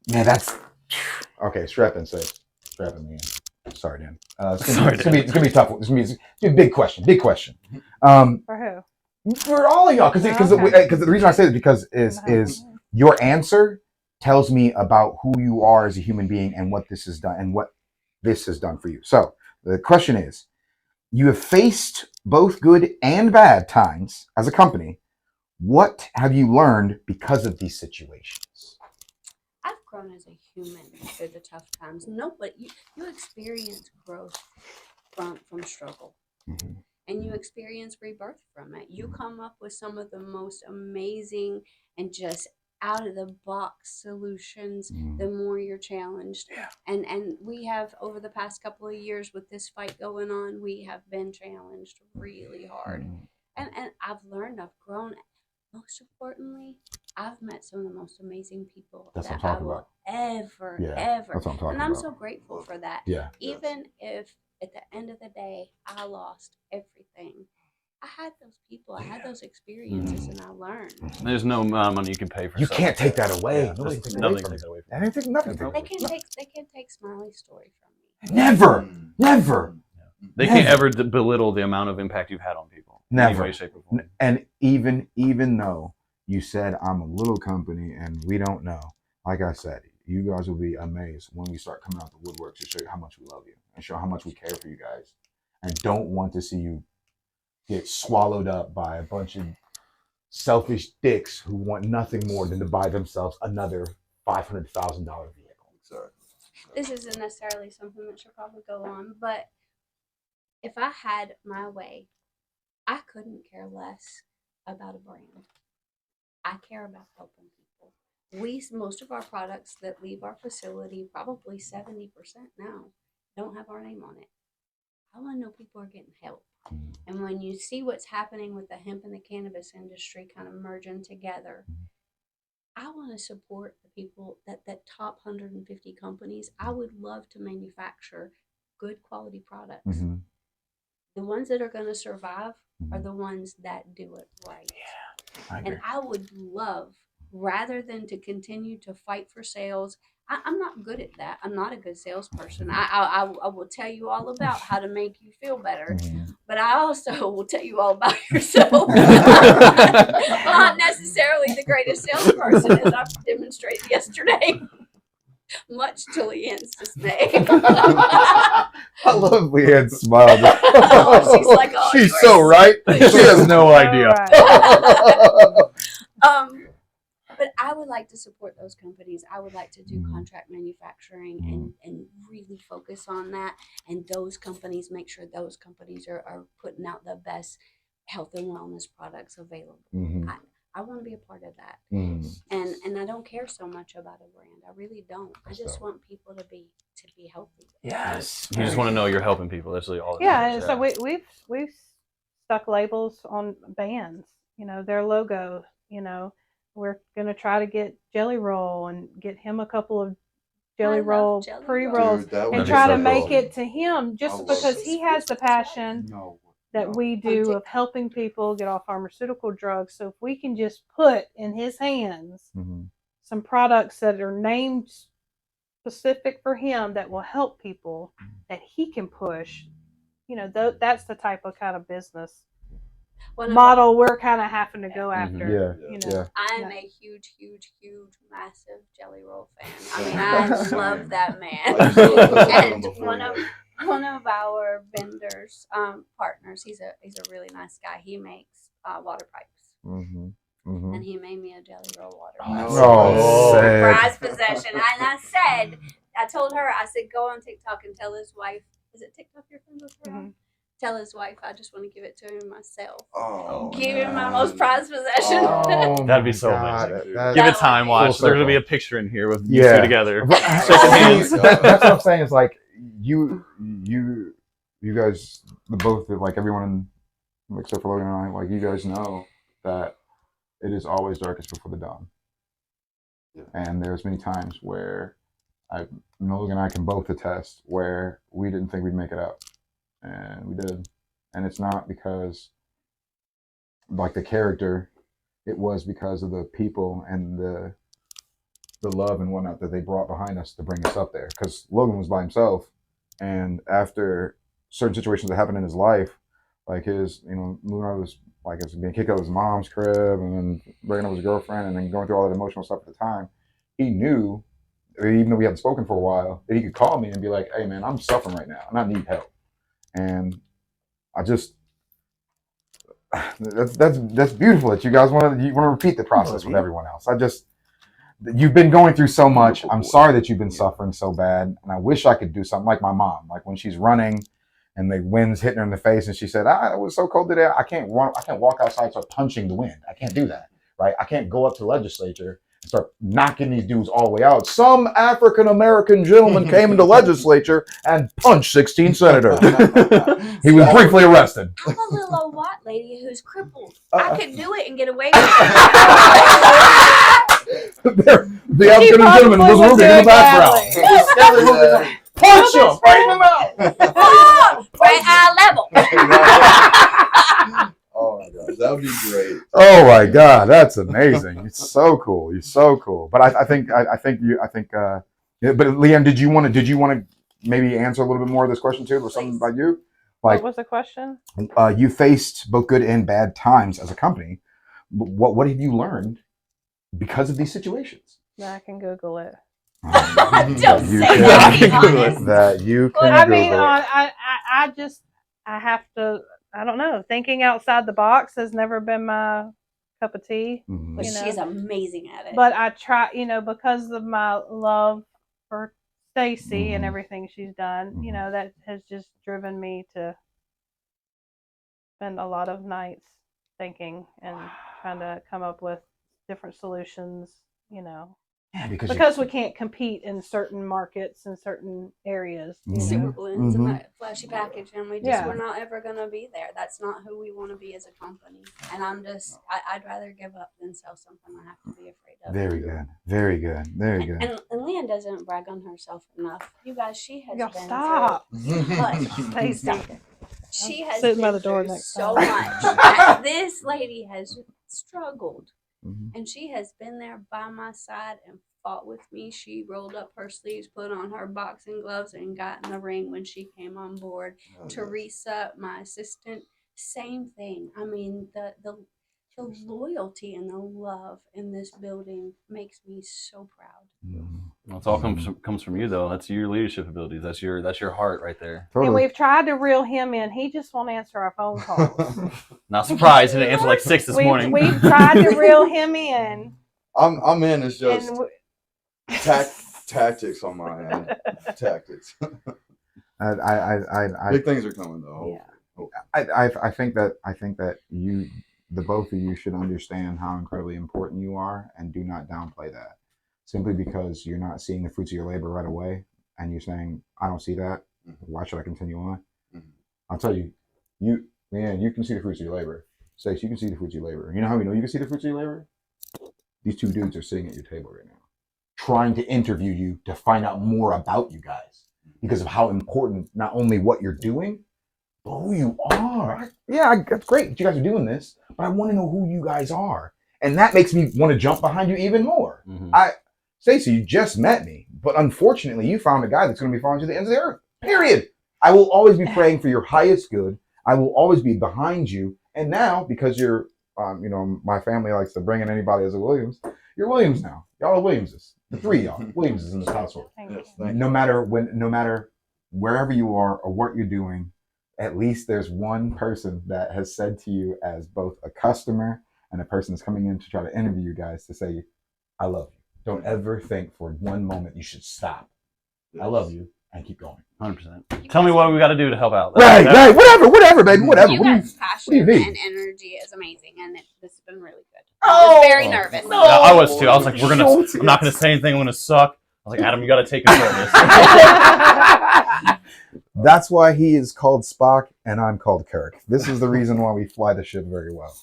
that's okay. Strap in, sis. Strap in, man. Sorry, Dan. It's gonna be a tough one. It's gonna be a big question. Big question. For For all of y'all, because Okay. the reason I say this because is your answer tells me about who you are as a human being and what this has done and what this has done for you. So the question is, you have faced both good and bad times as a company. What have you learned because of these situations? I've grown as a human through the tough times. No, but you experience growth from struggle. Mhm. And you experience rebirth from it. You come up with some of the most amazing and just out of the box solutions the more you're challenged. Yeah. And we have, over the past couple of years with this fight going on, we have been challenged really hard. And I've learned, I've grown. Most importantly, I've met some of the most amazing people That's what that I'm I talking will about. ever, Yeah, ever. that's what I'm talking And I'm about. so grateful for that. Yeah. Even if at the end of the day I lost everything, I had those people, I had those experiences, and I learned. There's no amount of money you can pay for. You stuff can't like take that away. Yeah, Nobody just takes it away nothing from takes you. it away from That you. ain't taking nothing. They can't take Smiley's story from me. Never, never. They can't ever belittle the amount of impact you've had on people. In any Never. way, shape, or form. And even though you said I'm a little company and we don't know, like I said, you guys will be amazed when we start coming out the woodwork to show you how much we love you and show how much we care for you guys and don't want to see you get swallowed up by a bunch of selfish dicks who want nothing more than to buy themselves another $500,000 vehicle. Exactly. This isn't necessarily something that should probably go on, but if I had my way, I couldn't care less about a brand. I care about helping people. Most of our products that leave our facility, probably 70% now, don't have our name on it. I want to know people are getting help. And when you see what's happening with the hemp and the cannabis industry kind of merging together, I want to support the people that top 150 companies. I would love to manufacture good quality products. Mm-hmm. The ones that are going to survive are the ones that do it right. I agree. And I would love, rather than to continue to fight for sales, I'm not good at that. I'm not a good salesperson. I will tell you all about how to make you feel better, but I also will tell you all about yourself. I'm not necessarily the greatest salesperson, as I've demonstrated yesterday, much to Leanne's dismay. I love Leanne's smile. Oh, she's like, oh, she's you are so right. She has no idea. But I would like to support those companies. I would like to do contract manufacturing and really focus on that. And those companies, make sure those companies are putting out the best health and wellness products available. I want to be a part of that. And I don't care so much about a brand. I really don't. I just want people to be healthy. Yes. You just want to know you're helping people. That's really all. Yeah, so we've stuck labels on bands, their logo. We're gonna try to get Jelly Roll and get him a couple of Jelly Roll pre-rolls and try to make it to him, just because he has the passion that we do of helping people get off pharmaceutical drugs. So if we can just put in his hands some products that are named specific for him that will help people that he can push, that's the type of kind of business model we're kind of having to go after. I'm a huge, massive Jelly Roll fan. I mean, I love that man. And one of our vendors, partners, he's a really nice guy. He makes water pipes. And he made me a Jelly Roll water pipe. Surprise possession. And I told her, I said, go on TikTok and tell his wife. Is it TikTok you're friends with her? Tell his wife I just want to give it to him myself. Give him my most prized possession. That'd be so amazing. Give it time, watch. There's gonna be a picture in here with you two together. Shaking hands. That's what I'm saying. Is like you guys both, like everyone except for Logan and I, like you guys know that it is always darkest before the dawn. And there's many times where Logan and I can both attest where we didn't think we'd make it out, and we did. And it's not because like the character, it was because of the people and the love and whatnot that they brought behind us to bring us up there. Because Logan was by himself, and after certain situations that happened in his life, like his, Luna was like being kicked out of his mom's crib, and then breaking up with his girlfriend, and then going through all that emotional stuff at the time. He knew, even though we hadn't spoken for a while, that he could call me and be like, "Hey, man, I'm suffering right now, and I need help." And I just that's beautiful that you guys want to repeat the process with everyone else. You've been going through so much. I'm sorry that you've been suffering so bad, and I wish I could do something like my mom. Like when she's running, and the wind's hitting her in the face, and she said, "It was so cold today. I can't run. I can't walk outside, start punching the wind. I can't do that, right? I can't go up to the legislature and start knocking these dudes all the way out." Some African American gentleman came into legislature and punched 16 senators. He was briefly arrested. I'm a little old white lady who's crippled. I could do it and get away with it. The African gentleman was moving in the background. Punch him right in the mouth. Right eye level. Oh my gosh, that would be great. Oh my God, that's amazing! It's so cool. You're so cool. But I think. But Leanne, did you want to maybe answer a little bit more of this question too, or something about you? Like, what was the question? You faced both good and bad times as a company. What have you learned because of these situations? I can Google it. Don't say that. Be honest. That you can. Well, I mean, Google it. I have to. I don't know. Thinking outside the box has never been my cup of tea. Mhm. But she's amazing at it. But I try, because of my love for Stacy and everything she's done, that has just driven me to spend a lot of nights thinking and trying to come up with different solutions, Yeah, because we can't compete in certain markets and certain areas. Super balloons and that flashy package, and we're not ever going to be there. That's not who we want to be as a company. And I'd rather give up than sell something I have to be afraid of. Very good. Very good. Very good. And Leanne doesn't brag on herself enough. You guys, she has been stop. Stacy. She has Sitting by been the door through next so time. much. This lady has struggled. And she has been there by my side and fought with me. She rolled up her sleeves, put on her boxing gloves, and got in the ring when she came on board. Teresa, my assistant, same thing. I mean, the loyalty and the love in this building makes me so proud. Well, it all comes from you, though. That's your leadership abilities. That's your heart right there. Totally. And we've tried to reel him in. He just won't answer our phone calls. Not surprised. He didn't answer like 6 this morning. We've tried to reel him in. I'm in. It's just and tactics on my end. Tactics. Big things are coming though. Yeah. I think that you, the both of you, should understand how incredibly important you are, and do not downplay that. Simply because you're not seeing the fruits of your labor right away, and you're saying, "I don't see that. Why should I continue on?" I'll tell you, Leanne, you can see the fruits of your labor. Stacey, you can see the fruits of your labor. You know how we know you can see the fruits of your labor? These two dudes are sitting at your table right now, trying to interview you to find out more about you guys, because of how important not only what you're doing, but who you are. Yeah, that's great that you guys are doing this, but I want to know who you guys are, and that makes me want to jump behind you even more. Stacey, you just met me, but unfortunately, you found a guy that's going to be following you to the ends of the earth. Period. I will always be praying for your highest good. I will always be behind you. And now, because you're, my family likes to bring in anybody as a Williams. You're Williams now. Y'all are Williamses. The three of y'all, Williamses in this household. No matter wherever you are or what you're doing, at least there's one person that has said to you as both a customer and a person that's coming in to try to interview you guys to say, "I love you. Don't ever think for one moment you should stop. I love you," and keep going. 100%. Tell me what we got to do to help out. Right. Whatever, baby, whatever. You guys' passion and energy is amazing, and this has been really good. Oh, I was very nervous. No, I was too. I was like, I'm not going to say anything. I'm going to suck. I was like, Adam, you got to take control of this. That's why he is called Spock and I'm called Kirk. This is the reason why we fly the ship very well.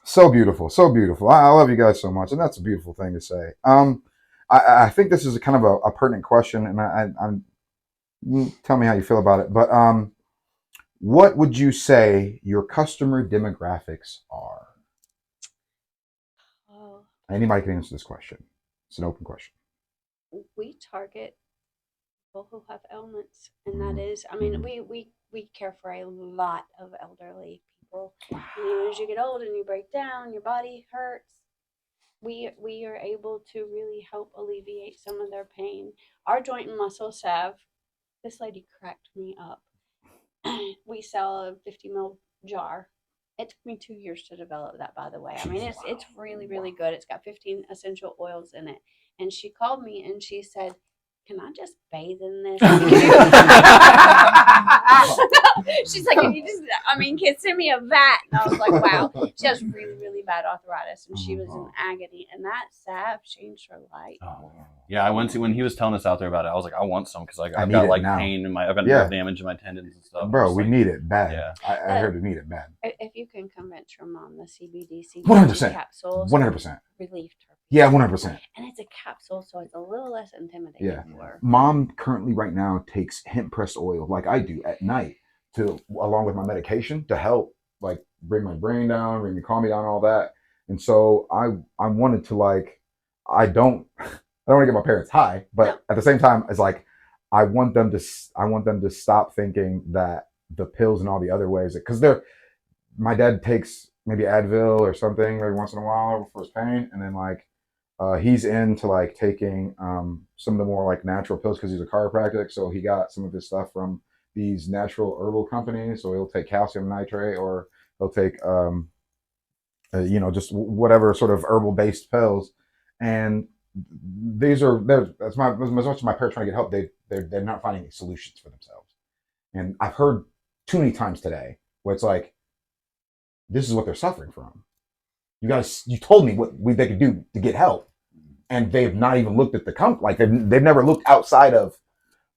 So beautiful, so beautiful. I love you guys so much, and that's a beautiful thing to say. I think this is a kind of a pertinent question, and I'm tell me how you feel about it. But what would you say your customer demographics are? Oh, Anybody can answer this question. It's an open question. we target people who have ailments, and that Mhm. is, I mean, Mhm. we care for a lot of elderly people. As you get old and you break down, your body hurts. We are able to really help alleviate some of their pain. Our joint and muscle salve, this lady cracked me up. We sell a 50 ml jar. It took me 2 years to develop that, by the way. I mean, it's really, really good. It's got 15 essential oils in it. And she called me and she said, "Can I just bathe in this?" She's like, "Can you just, I mean, can send me a vat?" And I was like, wow. She has really, really bad arthritis and she was in agony. And that salve changed her life. Oh. Yeah, I went to when he was telling us out there about it. I was like, I want some because like I I've need got it like now. pain in my, I've got Yeah. nerve damage in my tendons and stuff. Bro, Just, we like, need it bad. Yeah. I heard we need it bad. If you can convince your mom, the CBD 100%. capsules, 100%. relieved her. Yeah, 100%. And it's a capsule, so it's a little less intimidating Yeah. for her. Mom currently right now takes hemp pressed oil like I do at night to along with my medication to help like bring my brain down, bring me calm me down, all that. And so I wanted to like I don't want to get my parents high, but at the same time it's like I want them to stop thinking that the pills and all the other ways because my dad takes maybe Advil or something every once in a while for his pain, and then like he's into like taking some of the more like natural pills because he's a chiropractic. So he got some of his stuff from these natural herbal companies. So he'll take calcium nitrate or he'll take just whatever sort of herbal based pills. And that's my as much as my parents trying to get help. They're not finding any solutions for themselves. And I've heard too many times today where it's like this is what they're suffering from. You told me what they could do to get help, and they've not even looked at the like they've never looked outside of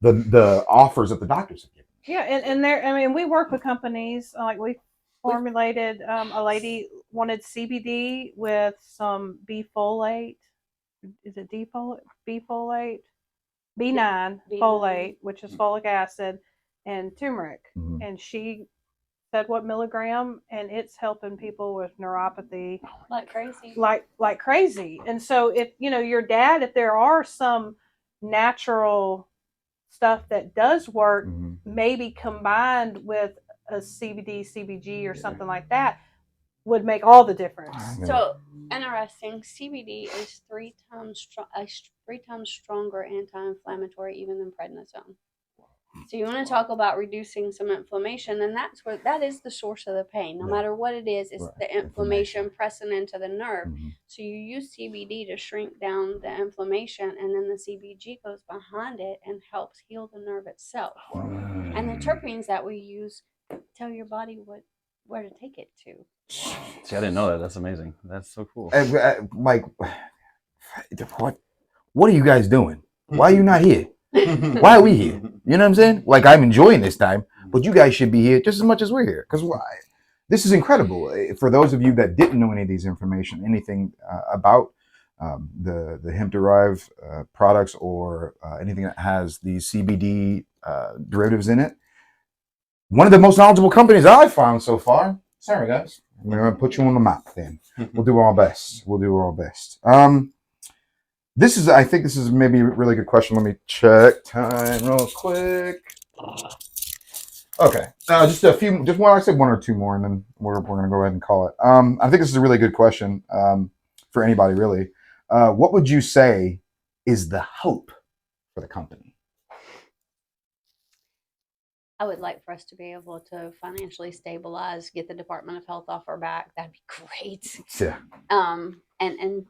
the offers that the doctors have given. Yeah, and there, I mean, we work with companies like we formulated. A lady wanted CBD with some B folate. Is it D folate? B folate? B9 B9. folate, which is folic acid, and turmeric. Mhm. And she said what milligram, and it's helping people with neuropathy Like crazy. like crazy. And so if your dad, if there are some natural stuff that does work, Mhm. maybe combined with a CBD, CBG, or something like that, would make all the difference. So interesting. CBD is 3 times stronger anti-inflammatory even than prednisone. So you want to talk about reducing some inflammation, and that is the source of the pain. No matter what it is, it's the inflammation pressing into the nerve. Mm-hmm. So you use CBD to shrink down the inflammation, and then the CBG goes behind it and helps heal the nerve itself. And the terpenes that we use tell your body where to take it to. See, I didn't know that. That's amazing. That's so cool. Like, what are you guys doing? Why are you not here? Why are we here? You know what I'm saying? Like, I'm enjoying this time, but you guys should be here just as much as we're here. Because this is incredible. For those of you that didn't know any of these information, anything about the hemp-derived products or anything that has these CBD derivatives in it, one of the most knowledgeable companies I've found so far. Sorry, guys. We're going to put you on the map then. We'll do our best. I think this is maybe a really good question. Let me check time real quick. Okay. Just I said one or two more, and then we're going to go ahead and call it. I think this is a really good question for anybody, really. What would you say is the hope for the company? I would like for us to be able to financially stabilize, get the Department of Health off our back. That'd be great. Yeah. And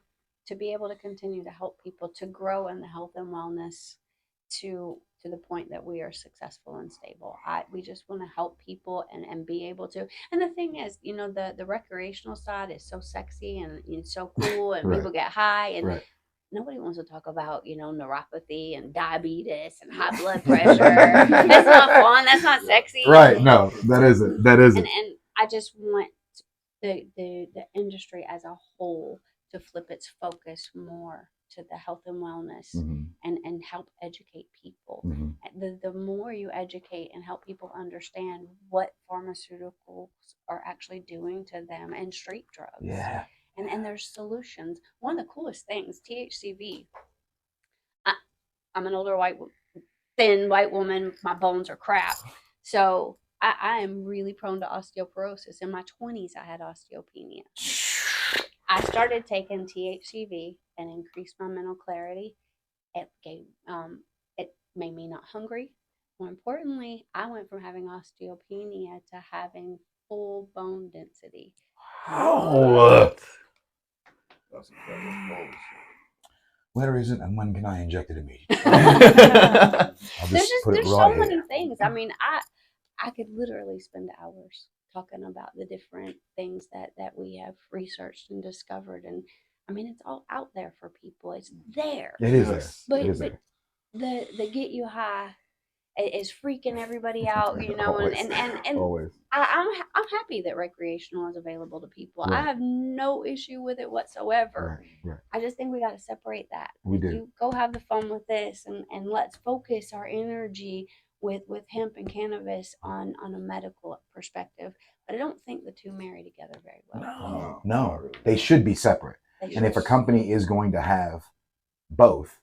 to be able to continue to help people to grow in the health and wellness to the point that we are successful and stable. We just want to help people and be able to. And the thing is, the recreational side is so sexy and so cool, and Right. people get high, and Right. nobody wants to talk about, neuropathy and diabetes and high blood pressure. That's not fun. That's not sexy. Right. No, that isn't. And I just want the industry as a whole to flip its focus more to the health and wellness Mhm. and help educate people. Mhm. The more you educate and help people understand what pharmaceuticals are actually doing to them and street drugs. Yeah. And there's solutions. One of the coolest things, THCV. I'm an older thin white woman. My bones are crap. So I am really prone to osteoporosis. In my 20s, I had osteopenia. I started taking THCV and increased my mental clarity. It made me not hungry. More importantly, I went from having osteopenia to having full bone density. Oh. That's incredible. Holy shit. Where is it and when can I inject it immediately? I'll There's put it so right many here. things. I mean, I could literally spend hours talking about the different things that we have researched and discovered, and I mean, it's all out there for people. It's there. It is Yes. there. But It is there. the get you high is freaking everybody out, you know, Always. and Always. I'm happy that recreational is available to people. I Right. have no issue with it whatsoever. Right. I just think we got to separate that. We do. You go have the fun with this, and let's focus our energy with hemp and cannabis on a medical perspective. But I don't think the two marry together very well. No. They should be separate. And if a company is going to have both,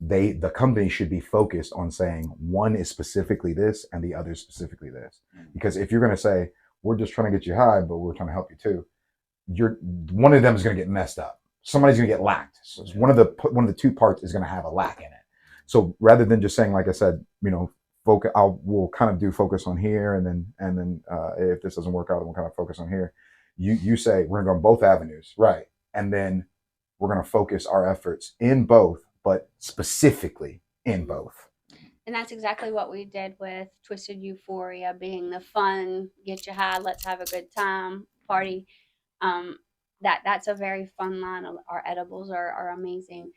the company should be focused on saying one is specifically this and the other is specifically this. Because if you're going to say we're just trying to get you high, but we're trying to help you too, one of them is going to get messed up. Somebody's going to get lacked. So one of the two parts is going to have a lack in it. So rather than just saying, like I said, you know, we'll kind of do focus on here, and then if this doesn't work out, then we'll kind of focus on here. You say we're going to go on both avenues, right? And then we're going to focus our efforts in both, but specifically in both. And that's exactly what we did with Twisted Euphoria, being the fun, get you high, let's have a good time, party. That's a very fun line. Our edibles are amazing.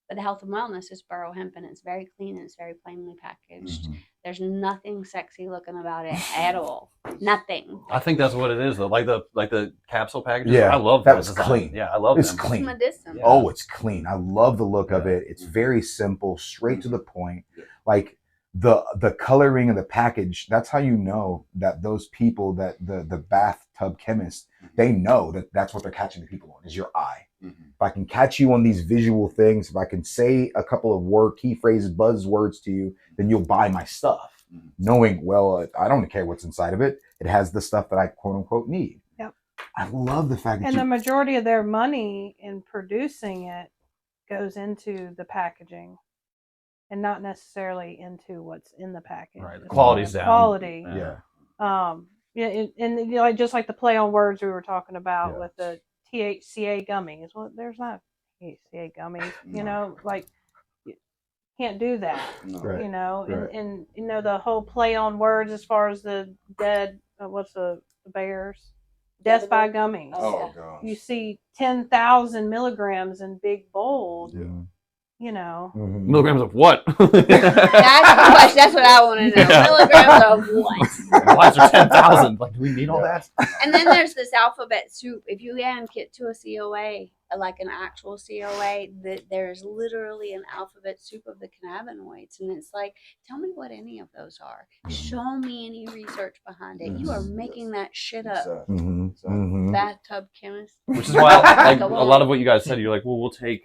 But the health and wellness is BoroHemp, and it's very clean and it's very plainly packaged. Mm-hmm. There's nothing sexy looking about it at all. Nothing. I think that's what it is, though. Like the capsule packages. Yeah, I love that was design. clean. Yeah, I love It's them. clean. It's medicinal. Yeah. Oh, it's clean. I love the look of Yeah. it. It's very simple, straight to the point. Yeah. Like the coloring of the package, that's how you know that those people, that the bathtub chemists, they know that that's what they're catching the people on, is your eye. If I can catch you on these visual things, if I can say a couple of key phrases, buzzwords to you, then you'll buy my stuff. Knowing, well, I don't care what's inside of it. It has the stuff that I quote unquote need. Yep. I love the fact that And the majority of their money in producing it goes into the packaging and not necessarily into what's in the package. Right. The It's quality's more down. quality. Yeah. Yeah, and you know, like, just like the play on words we were talking about Yeah. with the THCA gummies. Well, there's not THCA gummies, you know, like you can't do that, Right. you know, Right. and you know, the whole play on words as far as the dead, what's the bears? Death by gummies. Oh gosh. You see 10,000 milligrams in big bold, you know. Mhm. Milligrams of what? That's the question. That's what I want to know. Yeah. Milligrams of what? Why is there 10,000? Like, do we need all that? And then there's this alphabet soup. If you get to a COA, like an actual COA, there's literally an alphabet soup of the cannabinoids. And it's like, tell me what any of those are. Show me any research behind it. You are making that shit up. Mm-hmm. Bathtub chemist. Which is why, like, Go a on. lot of what you guys said, you're like, well, we'll take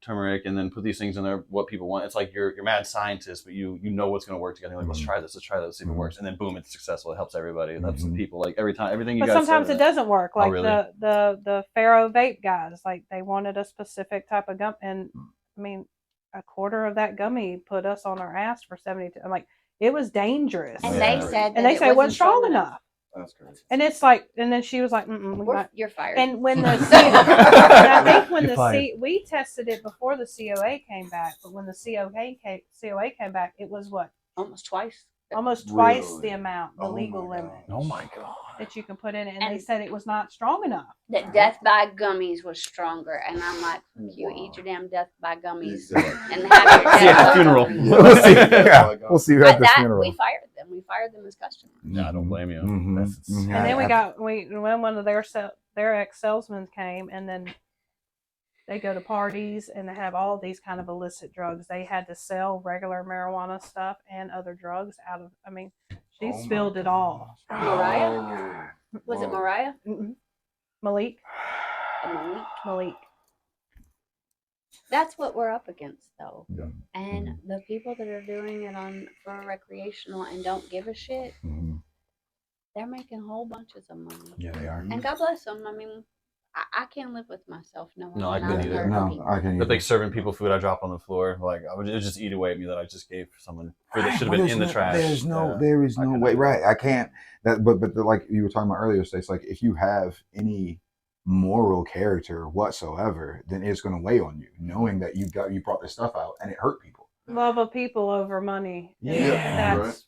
turmeric and then put these things in there, what people want. It's like you're mad scientists, but you know what's going to work together. You're like, let's try this, see if it works. And then boom, it's successful. It helps everybody. That's the people. Like everything you But guys sometimes said, it doesn't work. Like really? the Pharaoh vape guys, like they wanted a specific type of gum, and I mean, a quarter of that gummy put us on our ass for 72. I'm like, it was dangerous, And Yeah. they said, and they say it wasn't strong enough. That's crazy. And it's like, and then she was like, "Mm-mm, You're fired. and when the and I think when You're we tested it before the COA came back, but when the COA came back, it was what, almost twice. almost twice Really? the amount, the Oh legal my limit God. oh my God. that you can put in it, and they And- said it was not strong enough. That death by gummies was stronger. And I'm like, you eat your damn death by gummies Exactly. and have your See you at the death by funeral. gummies. We'll see. Yeah, we'll see you at the That, funeral. we fired them. We fired them as customers. Yeah, I don't blame you. Mhm. That's Mhm. And then when one of their ex salesmen came, and then they go to parties and they have all these kind of illicit drugs. They had to sell regular marijuana stuff and other drugs out of. I mean, she spilled it all. Mariah? Was it Mariah? Mm-mm. Malik. Malik? Malik. That's what we're up against, though. Yeah. And the people that are doing it for recreational and don't give a shit, they're making whole bunches of money. Yeah, they are. And God bless them. I mean, I can't live with myself. No, No, I I'm couldn't not either. hurting No, people. I can. But like serving people food I drop on the floor, like it would just eat away at me that I just gave someone food that should have been in the trash. There is no I way. couldn't. Right, I can't. But like you were talking about earlier, Stace, like if you have any moral character whatsoever, then it's going to weigh on you, knowing that you brought this stuff out and it hurt people. Love of people over money. Yeah. That's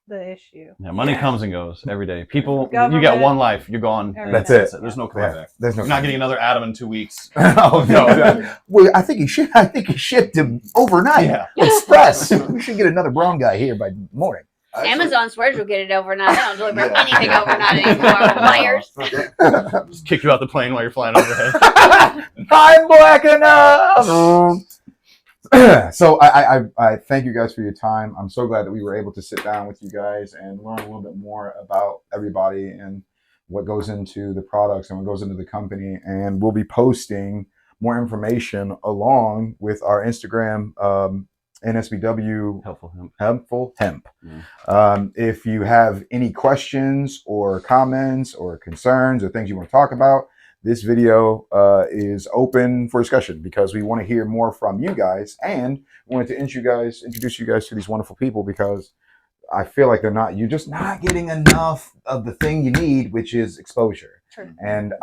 the issue. Yeah, money comes and goes every day. People, you Government, got one life, you're gone. everything. That's it. There's no coming back. There's no. You're not getting another Adam in 2 weeks. Oh no! Well, I think he shipped him overnight. Yeah. Express. We should get another brown guy here by morning. Amazon swears you'll get it overnight. They don't deliver anything overnight anymore. Liars. Just kick you out the plane while you're flying overhead. I'm black enough. So I thank you guys for your time. I'm so glad that we were able to sit down with you guys and learn a little bit more about everybody and what goes into the products and what goes into the company. And we'll be posting more information along with our Instagram, NSBW Helpful Hemp. If you have any questions or comments or concerns or things you want to talk about, this video is open for discussion because we want to hear more from you guys, and we wanted to introduce you guys to these wonderful people because I feel like you're just not getting enough of the thing you need, which is exposure. True. And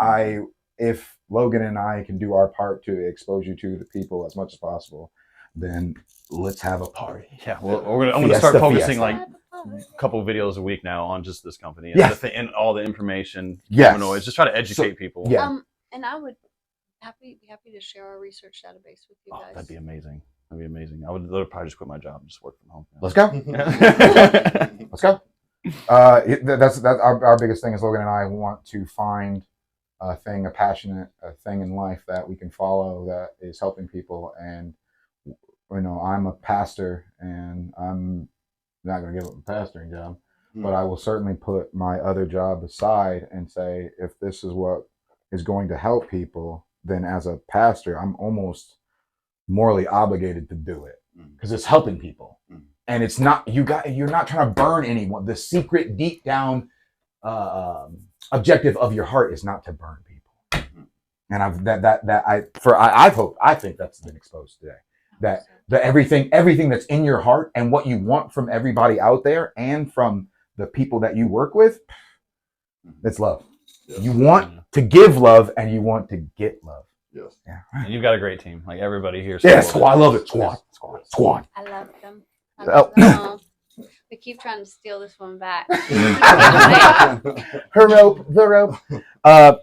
if Logan and I can do our part to expose you to the people as much as possible, then let's have a party. Yeah, well, I'm going to start focusing like a couple videos a week now on just this company and, and all the information. Yes. Just try to educate people. Yeah. And I would be happy to share our research database with you guys. That'd be amazing. That'd be amazing. I would literally probably just quit my job and just work from home. Let's go. Let's go. That's our biggest thing is Logan and I want to find a passionate thing in life that we can follow that is helping people. And I'm a pastor and I'm not going to give up the pastoring job, but I will certainly put my other job aside and say, if this is what is going to help people, then as a pastor, I'm almost morally obligated to do it because it's helping people. And it's not, you're not trying to burn anyone. The secret deep down objective of your heart is not to burn people. And I think that's been exposed today. That everything that's in your heart and what you want from everybody out there and from the people that you work with, it's love. Yes. You want to give love and you want to get love. Yes. Yeah. And you've got a great team. Like everybody here. Yeah, squad. I love it. Squad. I love them. I love them all. We keep trying to steal this one back. Her rope, the rope.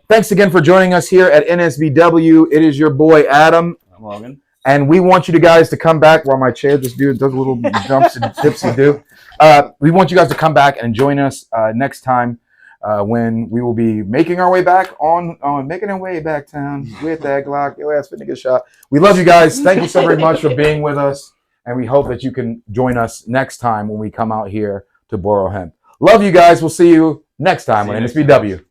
Thanks again for joining us here at NSBW. It is your boy Adam. I'm Logan. And we want you guys to come back while my chair just does a little jumps and dips and do. We want you guys to come back and join us next time when we will be making our way back making our way back town with that Glock. Your ass finna get shot. We love you guys. Thank you so very much for being with us. And we hope that you can join us next time when we come out here to BoroHemp. Love you guys. We'll see you next time on NSBW.